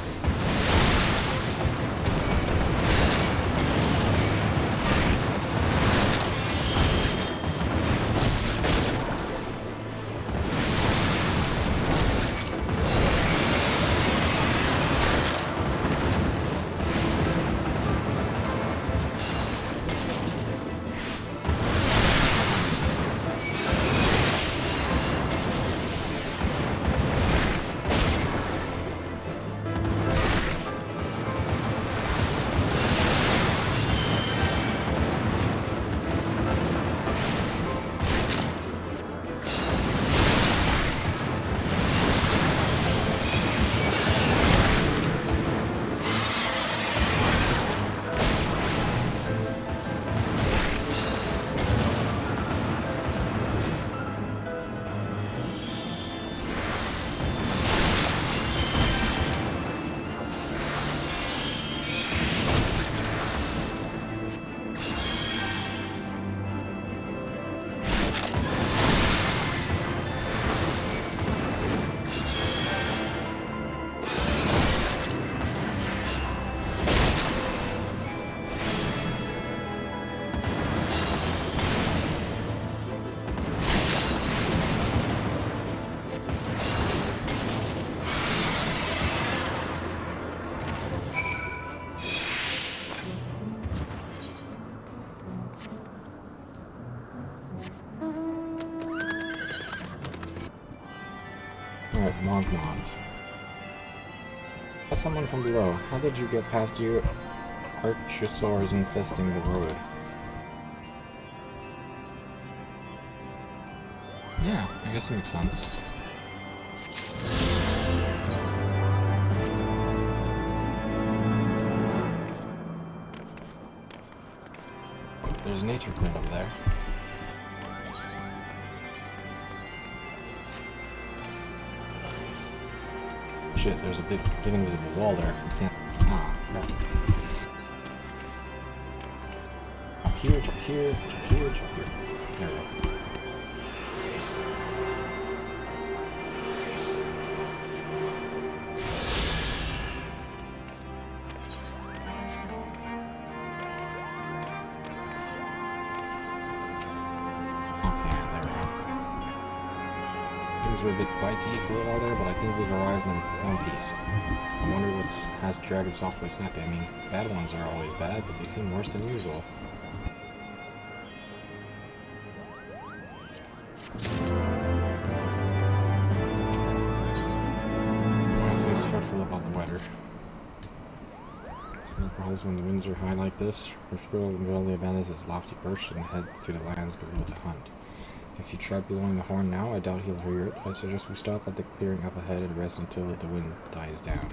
Alright, Mog. As someone from below, how did you get past you archosaurs infesting the road? Yeah, I guess it makes sense. There's a nature queen over there. Shit, there's a big invisible wall there. You can't. Ah, crap. Up here, up here, up here, up here. There we go. Things were a bit bitey for a while there, but I think we've arrived in one piece. I wonder what has Dragon softly snappy. I mean, bad ones are always bad, but they seem worse than usual. Why is this fretful about the weather? Smoke rolls when the winds are high like this, or squirrel merely abandons its lofty perch and head to the lands below to hunt. If you try blowing the horn now, I doubt he'll hear it. I suggest we stop at the clearing up ahead and rest until the wind dies down.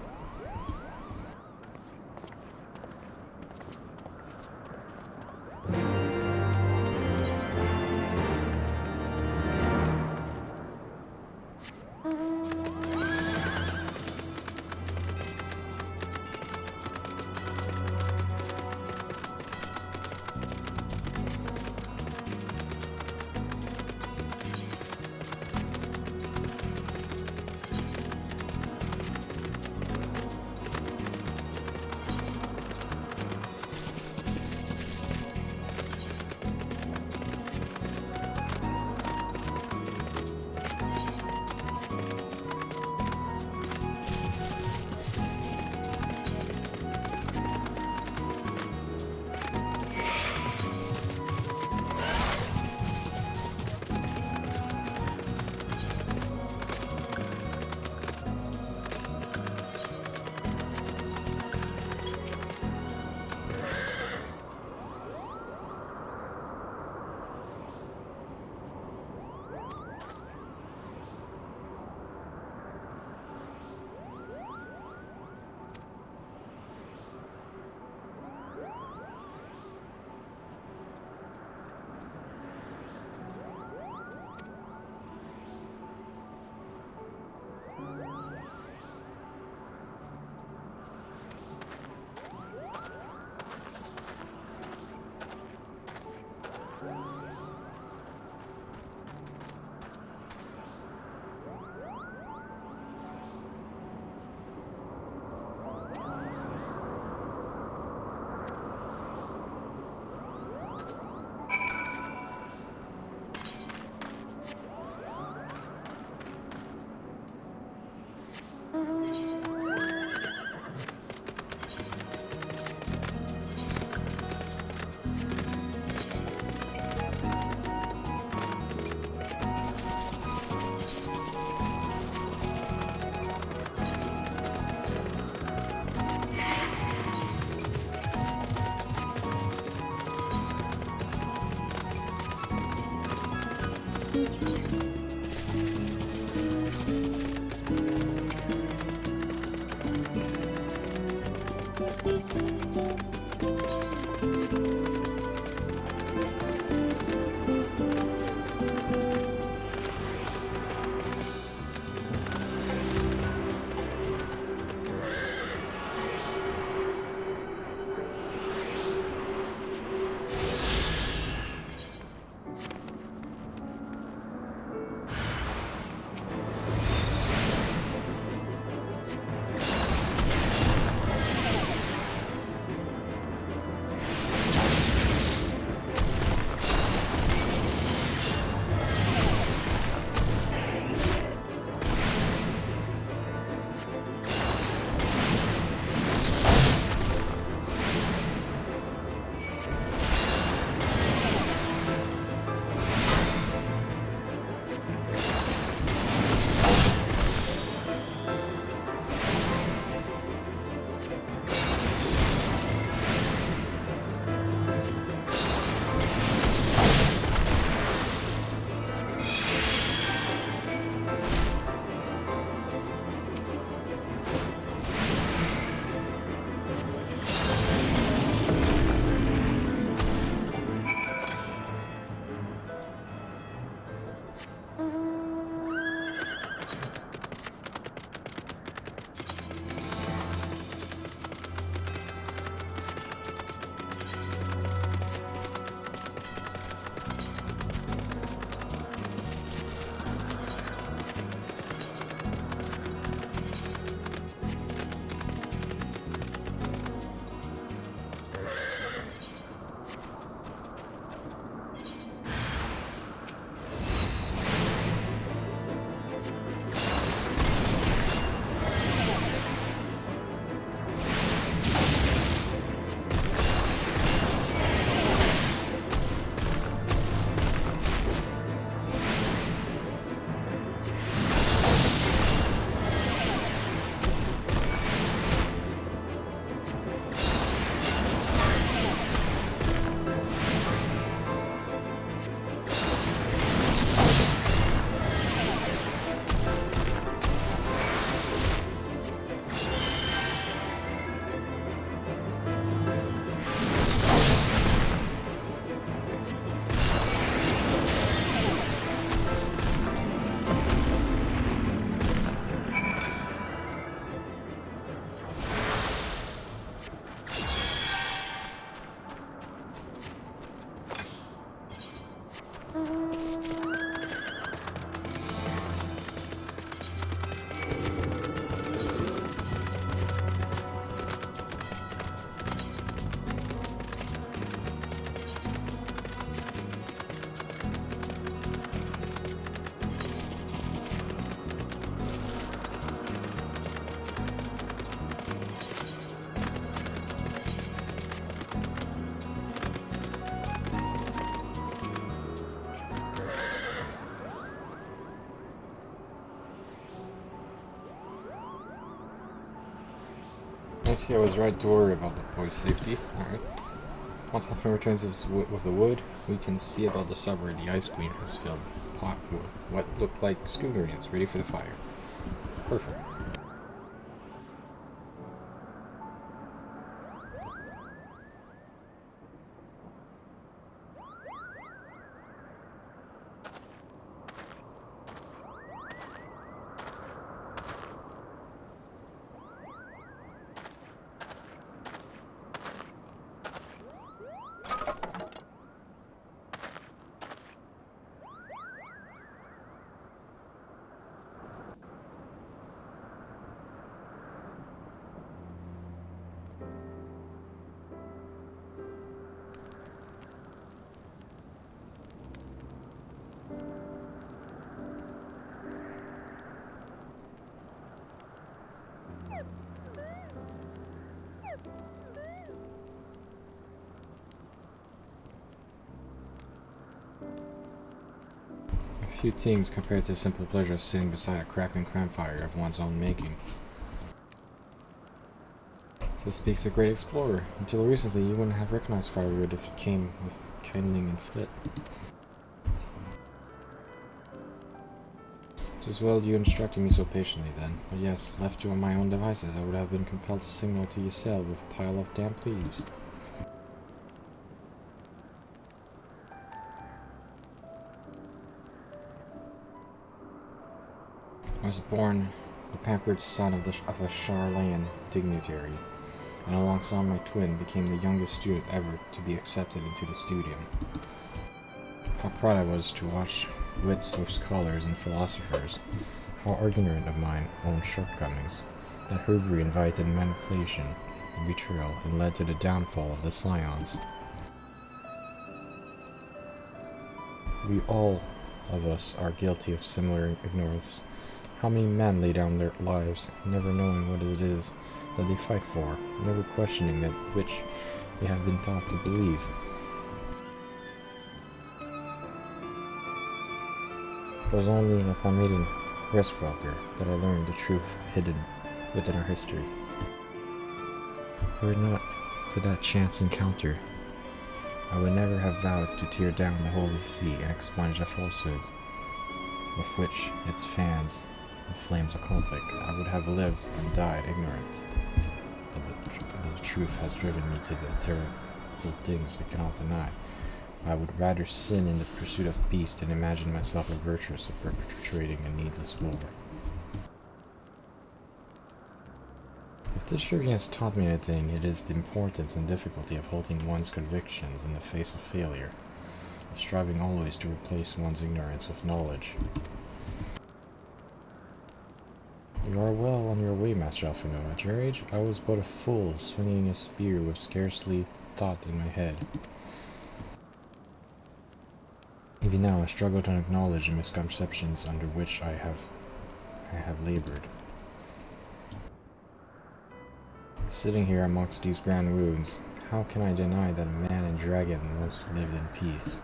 I see, I was right to worry about the boy's safety. Alright. Once Huffman returns with the wood, we can see about the supper the Ice Queen has filled the pot with what looked like stew ingredients ready for the fire. Perfect. Few things compared to the simple pleasure of sitting beside a crackling campfire of one's own making. So speaks a great explorer. Until recently, you wouldn't have recognized firewood if it came with kindling and flit. 'Tis well you instructed me so patiently then, but yes, left to my own devices, I would have been compelled to signal to your cell with a pile of damp leaves. I was born the pampered son of a Charlayan dignitary, and alongside my twin became the youngest student ever to be accepted into the studium. How proud I was to watch wits of scholars and philosophers, how ignorant of mine own shortcomings, that herbery invited manipulation and betrayal and led to the downfall of the Scions. We all of us are guilty of similar ignorance. How many men lay down their lives, never knowing what it is that they fight for, never questioning that which they have been taught to believe. It was only upon meeting Restwalker that I learned the truth hidden within our history. Were it not for that chance encounter, I would never have vowed to tear down the Holy See and expunge the falsehoods with which its fans the flames of conflict. I would have lived and died ignorant. But the truth has driven me to the terrible things I cannot deny. I would rather sin in the pursuit of peace than imagine myself a virtuous of perpetrating a needless war. If this journey has taught me anything, it is the importance and difficulty of holding one's convictions in the face of failure, of striving always to replace one's ignorance with knowledge. You are well on your way, Master Alphino. At your age, I was but a fool, swinging a spear with scarcely thought in my head. Even now, I struggle to acknowledge the misconceptions under which I have labored. Sitting here amongst these grand ruins, how can I deny that man and dragon once lived in peace?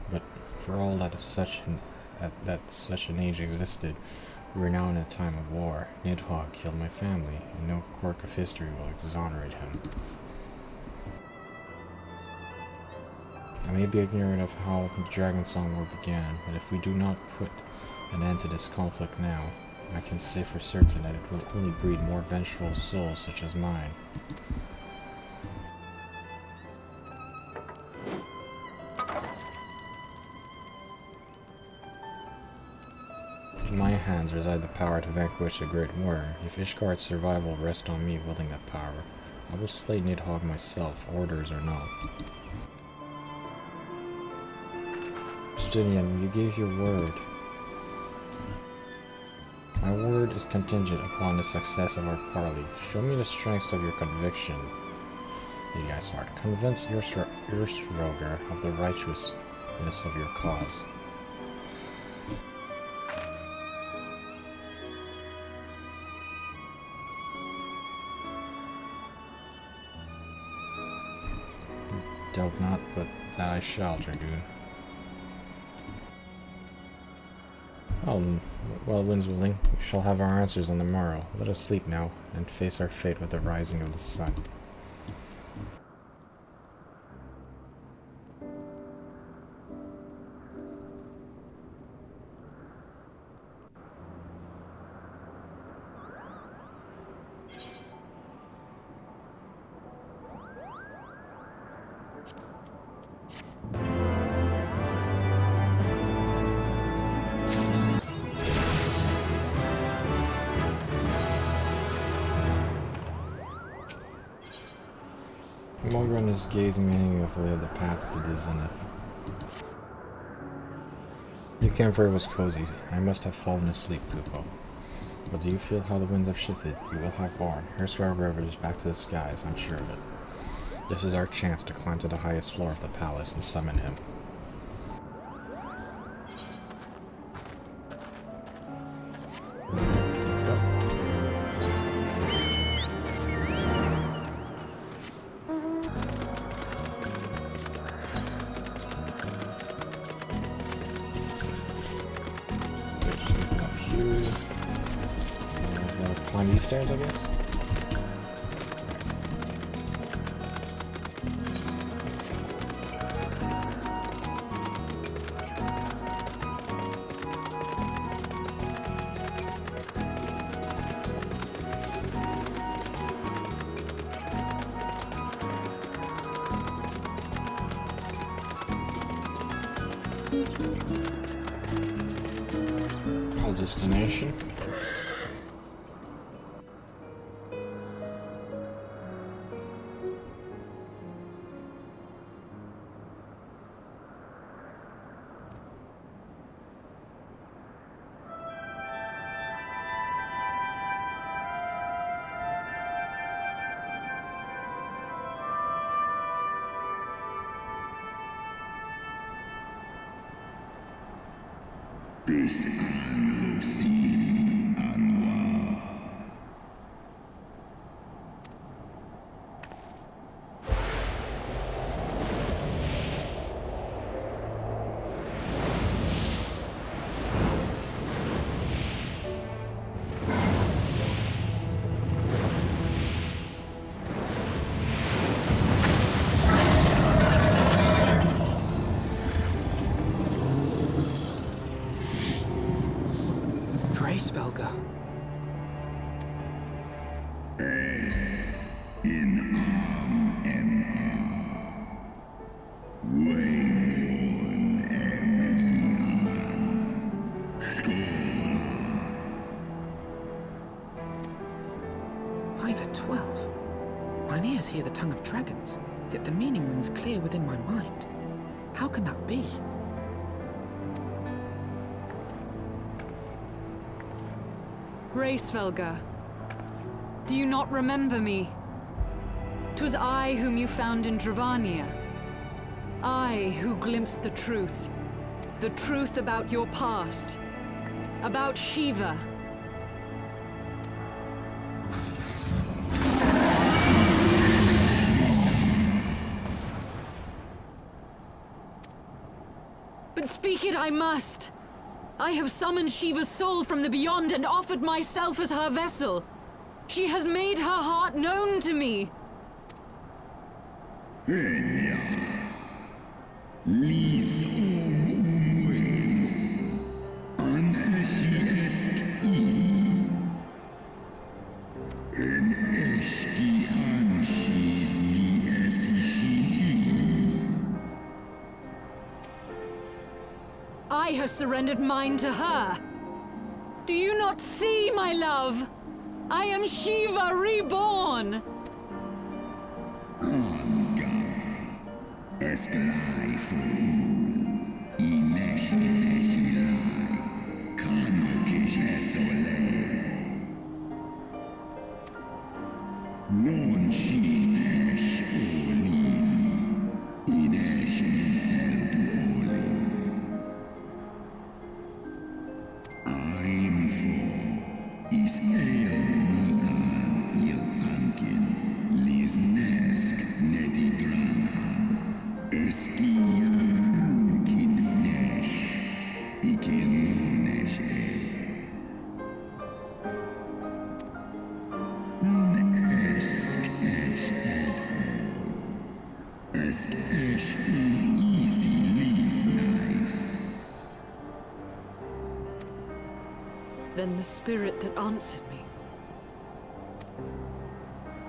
But for all that such an age existed, we are now in a time of war. Nidhogg killed my family, and no quirk of history will exonerate him. I may be ignorant of how the Dragon Song War began, but if we do not put an end to this conflict now, I can say for certain that it will only breed more vengeful souls such as mine. In my hands reside the power to vanquish the Great Worm. If Ishgard's survival rests on me wielding that power, I will slay Nidhogg myself, orders or not. Justinian, you gave your word. My word is contingent upon the success of our parley. Show me the strength of your conviction, Lady Isard. Convince Ursvelgar of the righteousness of your cause. Doubt not, but that I shall, Dragoon. Well, winds willing, we shall have our answers on the morrow. Let us sleep now, and face our fate with the rising of the sun. Morgan is gazing meaningfully at the path to the zenith. Your campfire was cozy. I must have fallen asleep, Kupo. But do you feel how the winds have shifted? You will have borne. Herscar River is back to the skies, I'm sure of it. This is our chance to climb to the highest floor of the palace and summon him. Let's go. Climb these stairs, I guess? Final destination. This Lucy Anwar. Svelga. S in MR. Wayne M.E.R. Scholar. By the 12. Mine ears hear the tongue of dragons, yet the meaning rings clear within my mind. How can that be? Svelga, do you not remember me? 'Twas I whom you found in Dravania. I who glimpsed the truth about your past, about Shiva. But speak it I must. I have summoned Shiva's soul from the beyond and offered myself as her vessel. She has made her heart known to me. Enya. Lis umwes. Anheshi in. En eski anshis li esishin. I have surrendered mine to her. Do you not see, my love? I am Shiva reborn. Eskelai forul. Inesh ineshilai. Kano kishesole. Non shin esh olin. Inesh in eldu olin. I'm for is el nian il ankin. Lisnesk nedidranan. Eskian unkin nesh. Ikin nesh Esk esh ed all. Esk esh easy lis nice. Then the spirit that answered me.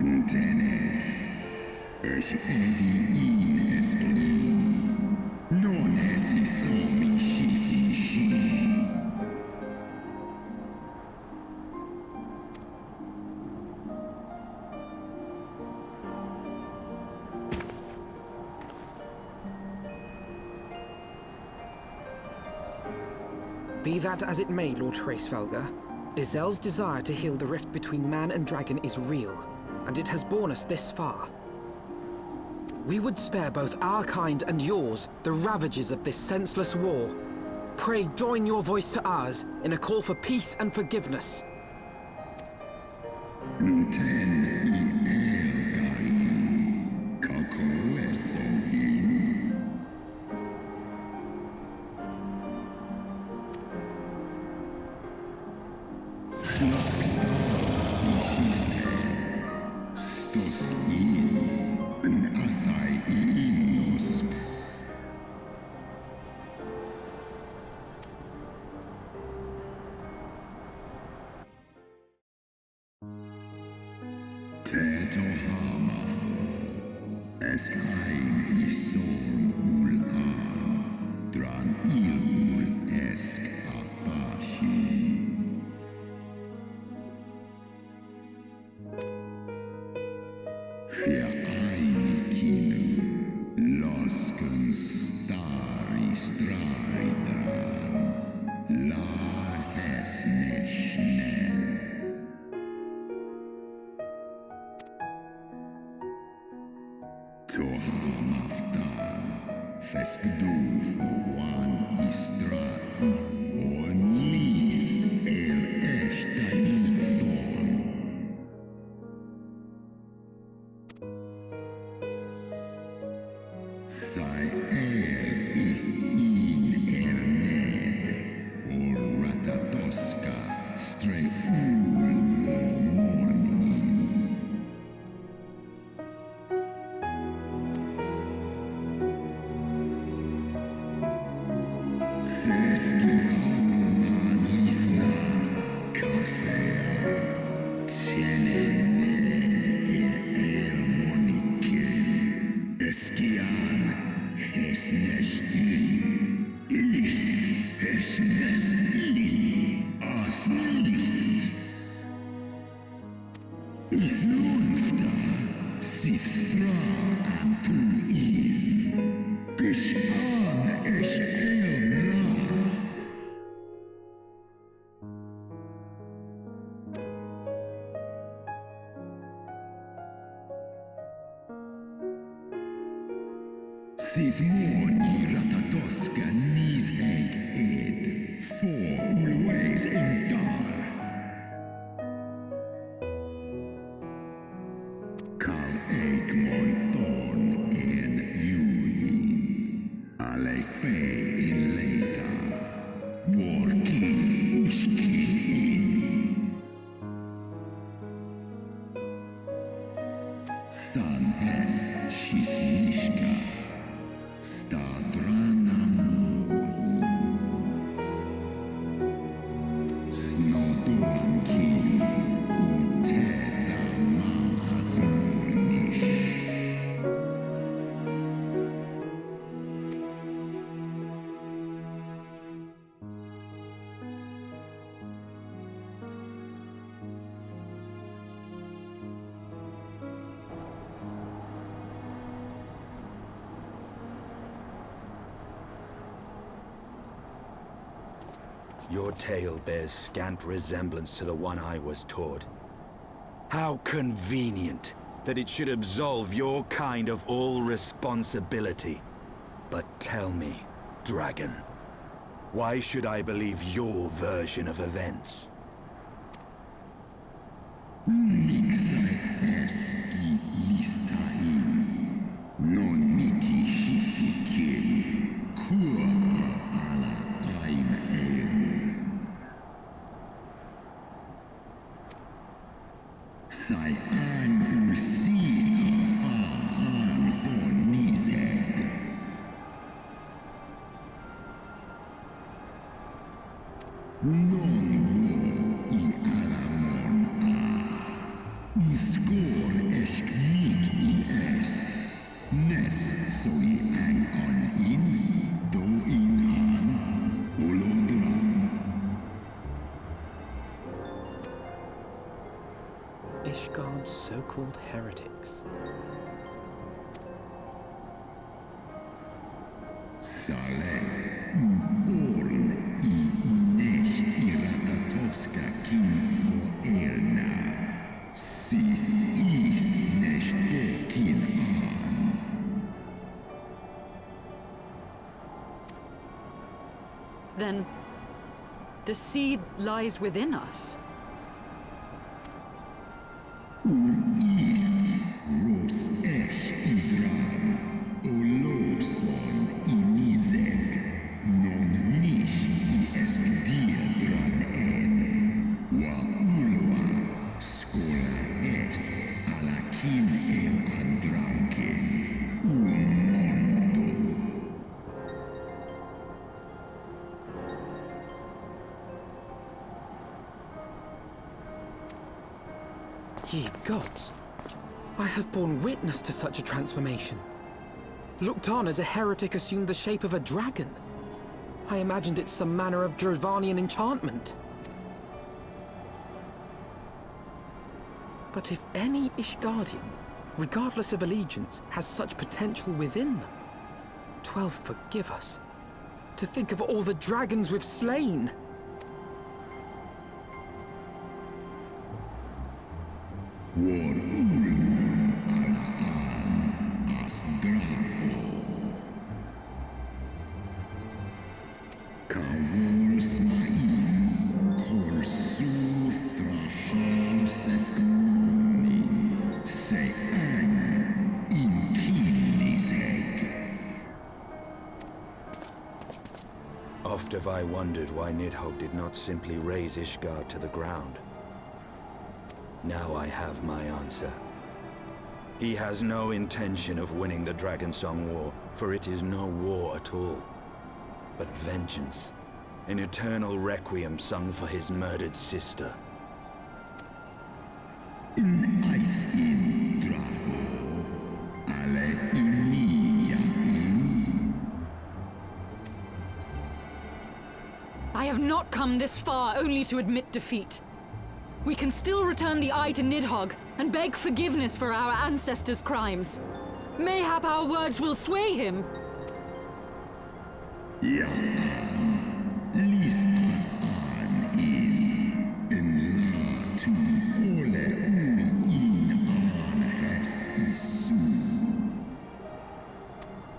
Tenesh. Esh edi in eskin. Non esi somi shisi shin. Be that as it may, Lord Svelga, Izel's desire to heal the rift between man and dragon is real, and it has borne us this far. We would spare both our kind and yours the ravages of this senseless war. Pray join your voice to ours in a call for peace and forgiveness. Ten I el gain. Kako eso in. Slosk star ishiste. Stos in. N asai innos. Teto hamafo. Esk ein isor ul a. Dran Tohamaftan, Feskduf, Wan Istrasi, Onis, El Eshtaithon. Sai if in Erned, or Ratatoska, stray ul mornin. Seski man lisna, kasea, tjenened moniken. Eskian, esneshin, asnist. Islunfta, sithra antuin, bishan elra. Sithmoni ratatoska nisheg ed, for always entar. Kal Eikmon thorn en juin, ale fe in leita, working ushkin in. San es shisnishka, stadrana moin. Snodoankin, uteda maazmurnish. Your tale bears scant resemblance to the one I was taught. How convenient that it should absolve your kind of all responsibility. But tell me, dragon, why should I believe your version of events? Mixai eski listain, non miki shisikin, kua ala ain el. Sai an usi an thornizeg. Non wo I alamon skor esk nik I es. Nes so I an in, do in an olodram. Ishgard's so-called heretics. Sale, orn I nesh iratatoska kin for elna. Sith is nesh dokin an. Then the seed lies within us. Is ros esh idran, oloson inizeg, non nish I esk diadran en, wa ulwa skola es alakin el andranken, mondo. Ye gods, I have borne witness to such a transformation. Looked on as a heretic assumed the shape of a dragon. I imagined it some manner of Dravanian enchantment. But if any Ishgardian, regardless of allegiance, has such potential within them, 12 forgive us. To think of all the dragons we've slain! War ulmon ala an, as Oft have I wondered why Nidhogg did not simply raze Ishgard to the ground. Now I have my answer. He has no intention of winning the Dragonsong War, for it is no war at all, but vengeance. An eternal requiem sung for his murdered sister. In ice in Draho, ale Emilia in. I have not come this far only to admit defeat. We can still return the eye to Nidhogg and beg forgiveness for our ancestors' crimes. Mayhap our words will sway him. Ja, lies as an in la tu ole in an hers isu.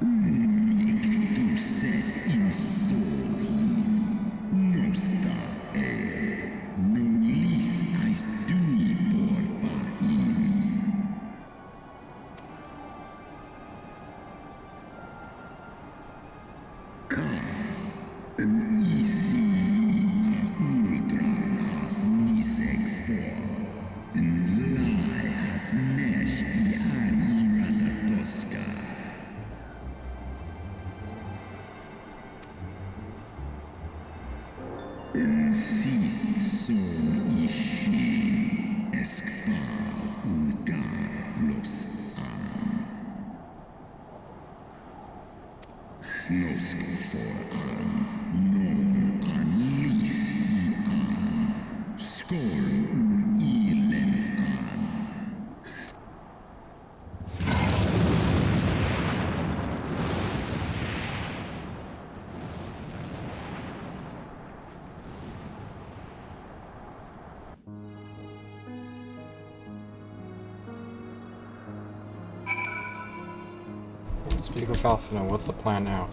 Mik du set in sohi, nosta no lis as dui for va in. Een isi a ultran as nisek for. Een lai as nesh I an irata tosca. Een sith son ishi eskfa ulgar los an. Snosk for an, non an lis I an. Skål I lens an. Speak with Alphina, what's the plan now?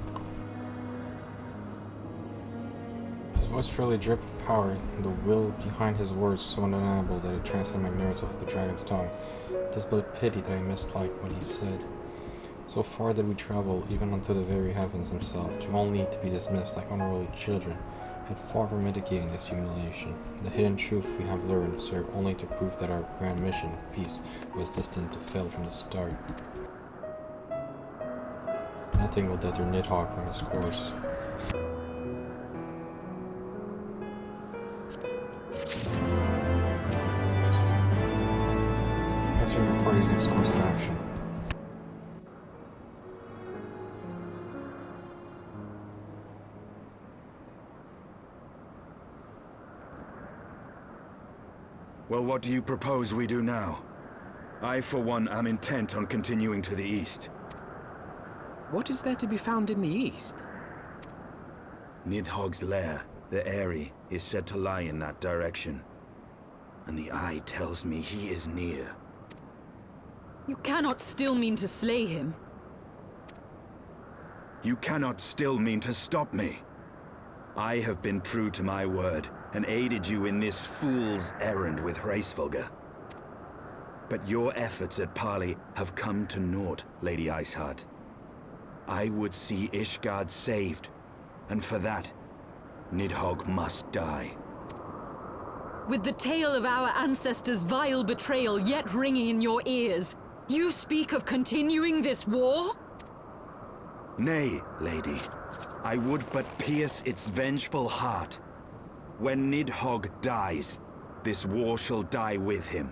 His voice fairly dripped with power, the will behind his words so undeniable that it transcended my ignorance of the dragon's tongue. It is but a pity that I missed like what he said. So far did we travel, even unto the very heavens themselves, to only to be dismissed like unruly children, yet far from mitigating this humiliation. The hidden truth we have learned served only to prove that our grand mission of peace was destined to fail from the start. Nothing will deter Nidhogg from his course. Answering the party's next course of action. Well, what do you propose we do now? I, for one, am intent on continuing to the east. What is there to be found in the east? Nidhogg's lair, the Eyrie, is said to lie in that direction. And the eye tells me he is near. You cannot still mean to slay him. You cannot still mean to stop me. I have been true to my word, and aided you in this fool's errand with Hraesvelgr. But your efforts at parley have come to naught, Lady Iceheart. I would see Ishgard saved, and for that, Nidhogg must die. With the tale of our ancestors' vile betrayal yet ringing in your ears, you speak of continuing this war? Nay, lady. I would but pierce its vengeful heart. When Nidhogg dies, this war shall die with him.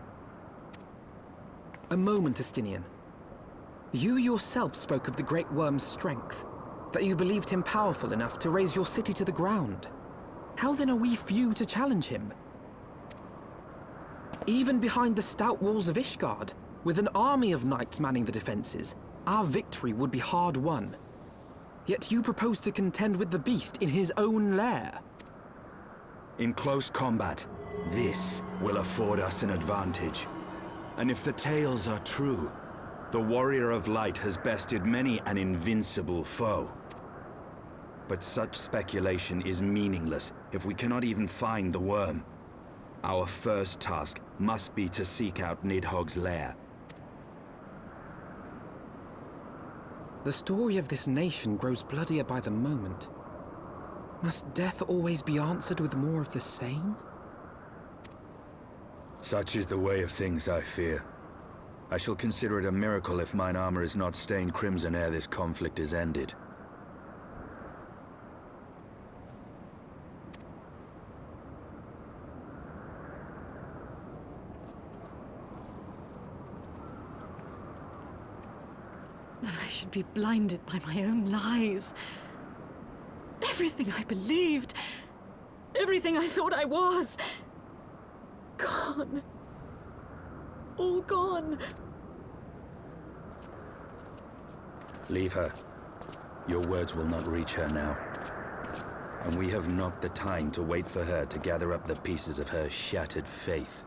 A moment, Estinian. You yourself spoke of the Great Worm's strength, that you believed him powerful enough to raise your city to the ground. How then are we few to challenge him? Even behind the stout walls of Ishgard, with an army of knights manning the defenses, our victory would be hard won. Yet you propose to contend with the beast in his own lair. In close combat, this will afford us an advantage. And if the tales are true, the Warrior of Light has bested many an invincible foe. But such speculation is meaningless if we cannot even find the worm. Our first task must be to seek out Nidhogg's lair. The story of this nation grows bloodier by the moment. Must death always be answered with more of the same? Such is the way of things, I fear. I shall consider it a miracle if mine armor is not stained crimson ere this conflict is ended. I should be blinded by my own lies. Everything I believed, everything I thought I was, gone. All gone. Leave her. Your words will not reach her now. And we have not the time to wait for her to gather up the pieces of her shattered faith.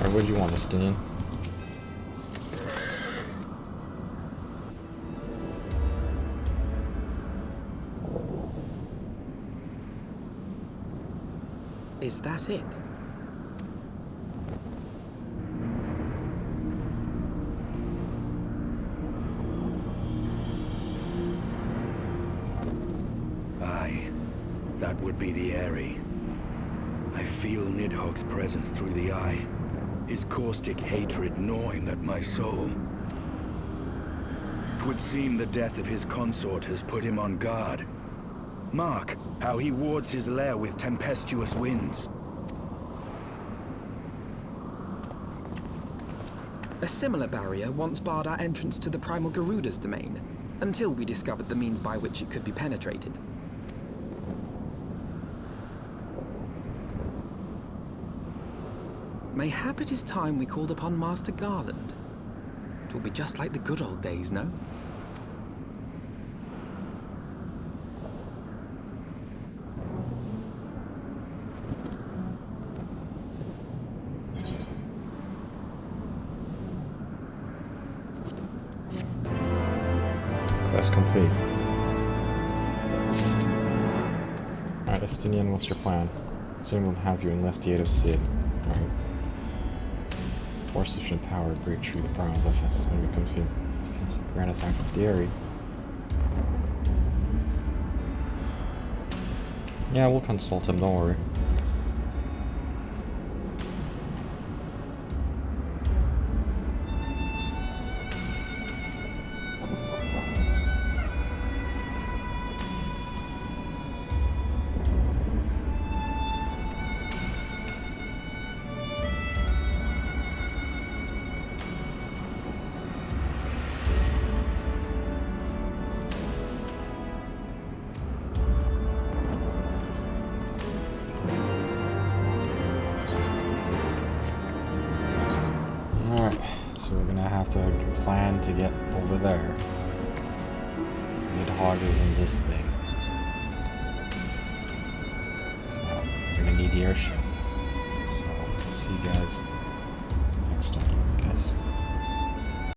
Alright, what do you want, Justinian? Is that it? Aye, that would be the Eyrie. I feel Nidhogg's presence through the eye, his caustic hatred gnawing at my soul. 'Twould seem the death of his consort has put him on guard. Mark how he wards his lair with tempestuous winds. A similar barrier once barred our entrance to the Primal Garuda's domain, until we discovered the means by which it could be penetrated. Mayhap it is time we called upon Master Garland. It will be just like the good old days, no? Quest complete. Alright, Estinian, what's your plan? Soon we'll have you enlist the aid of Sid. Alright. Or sufficient power to breach through the Primal's office when we come to grant us access to the Eyrie. Yeah, we'll consult him, don't worry. So we're gonna have to plan to get over there. Nidhogg is in this thing. So we're gonna need the airship. So see you guys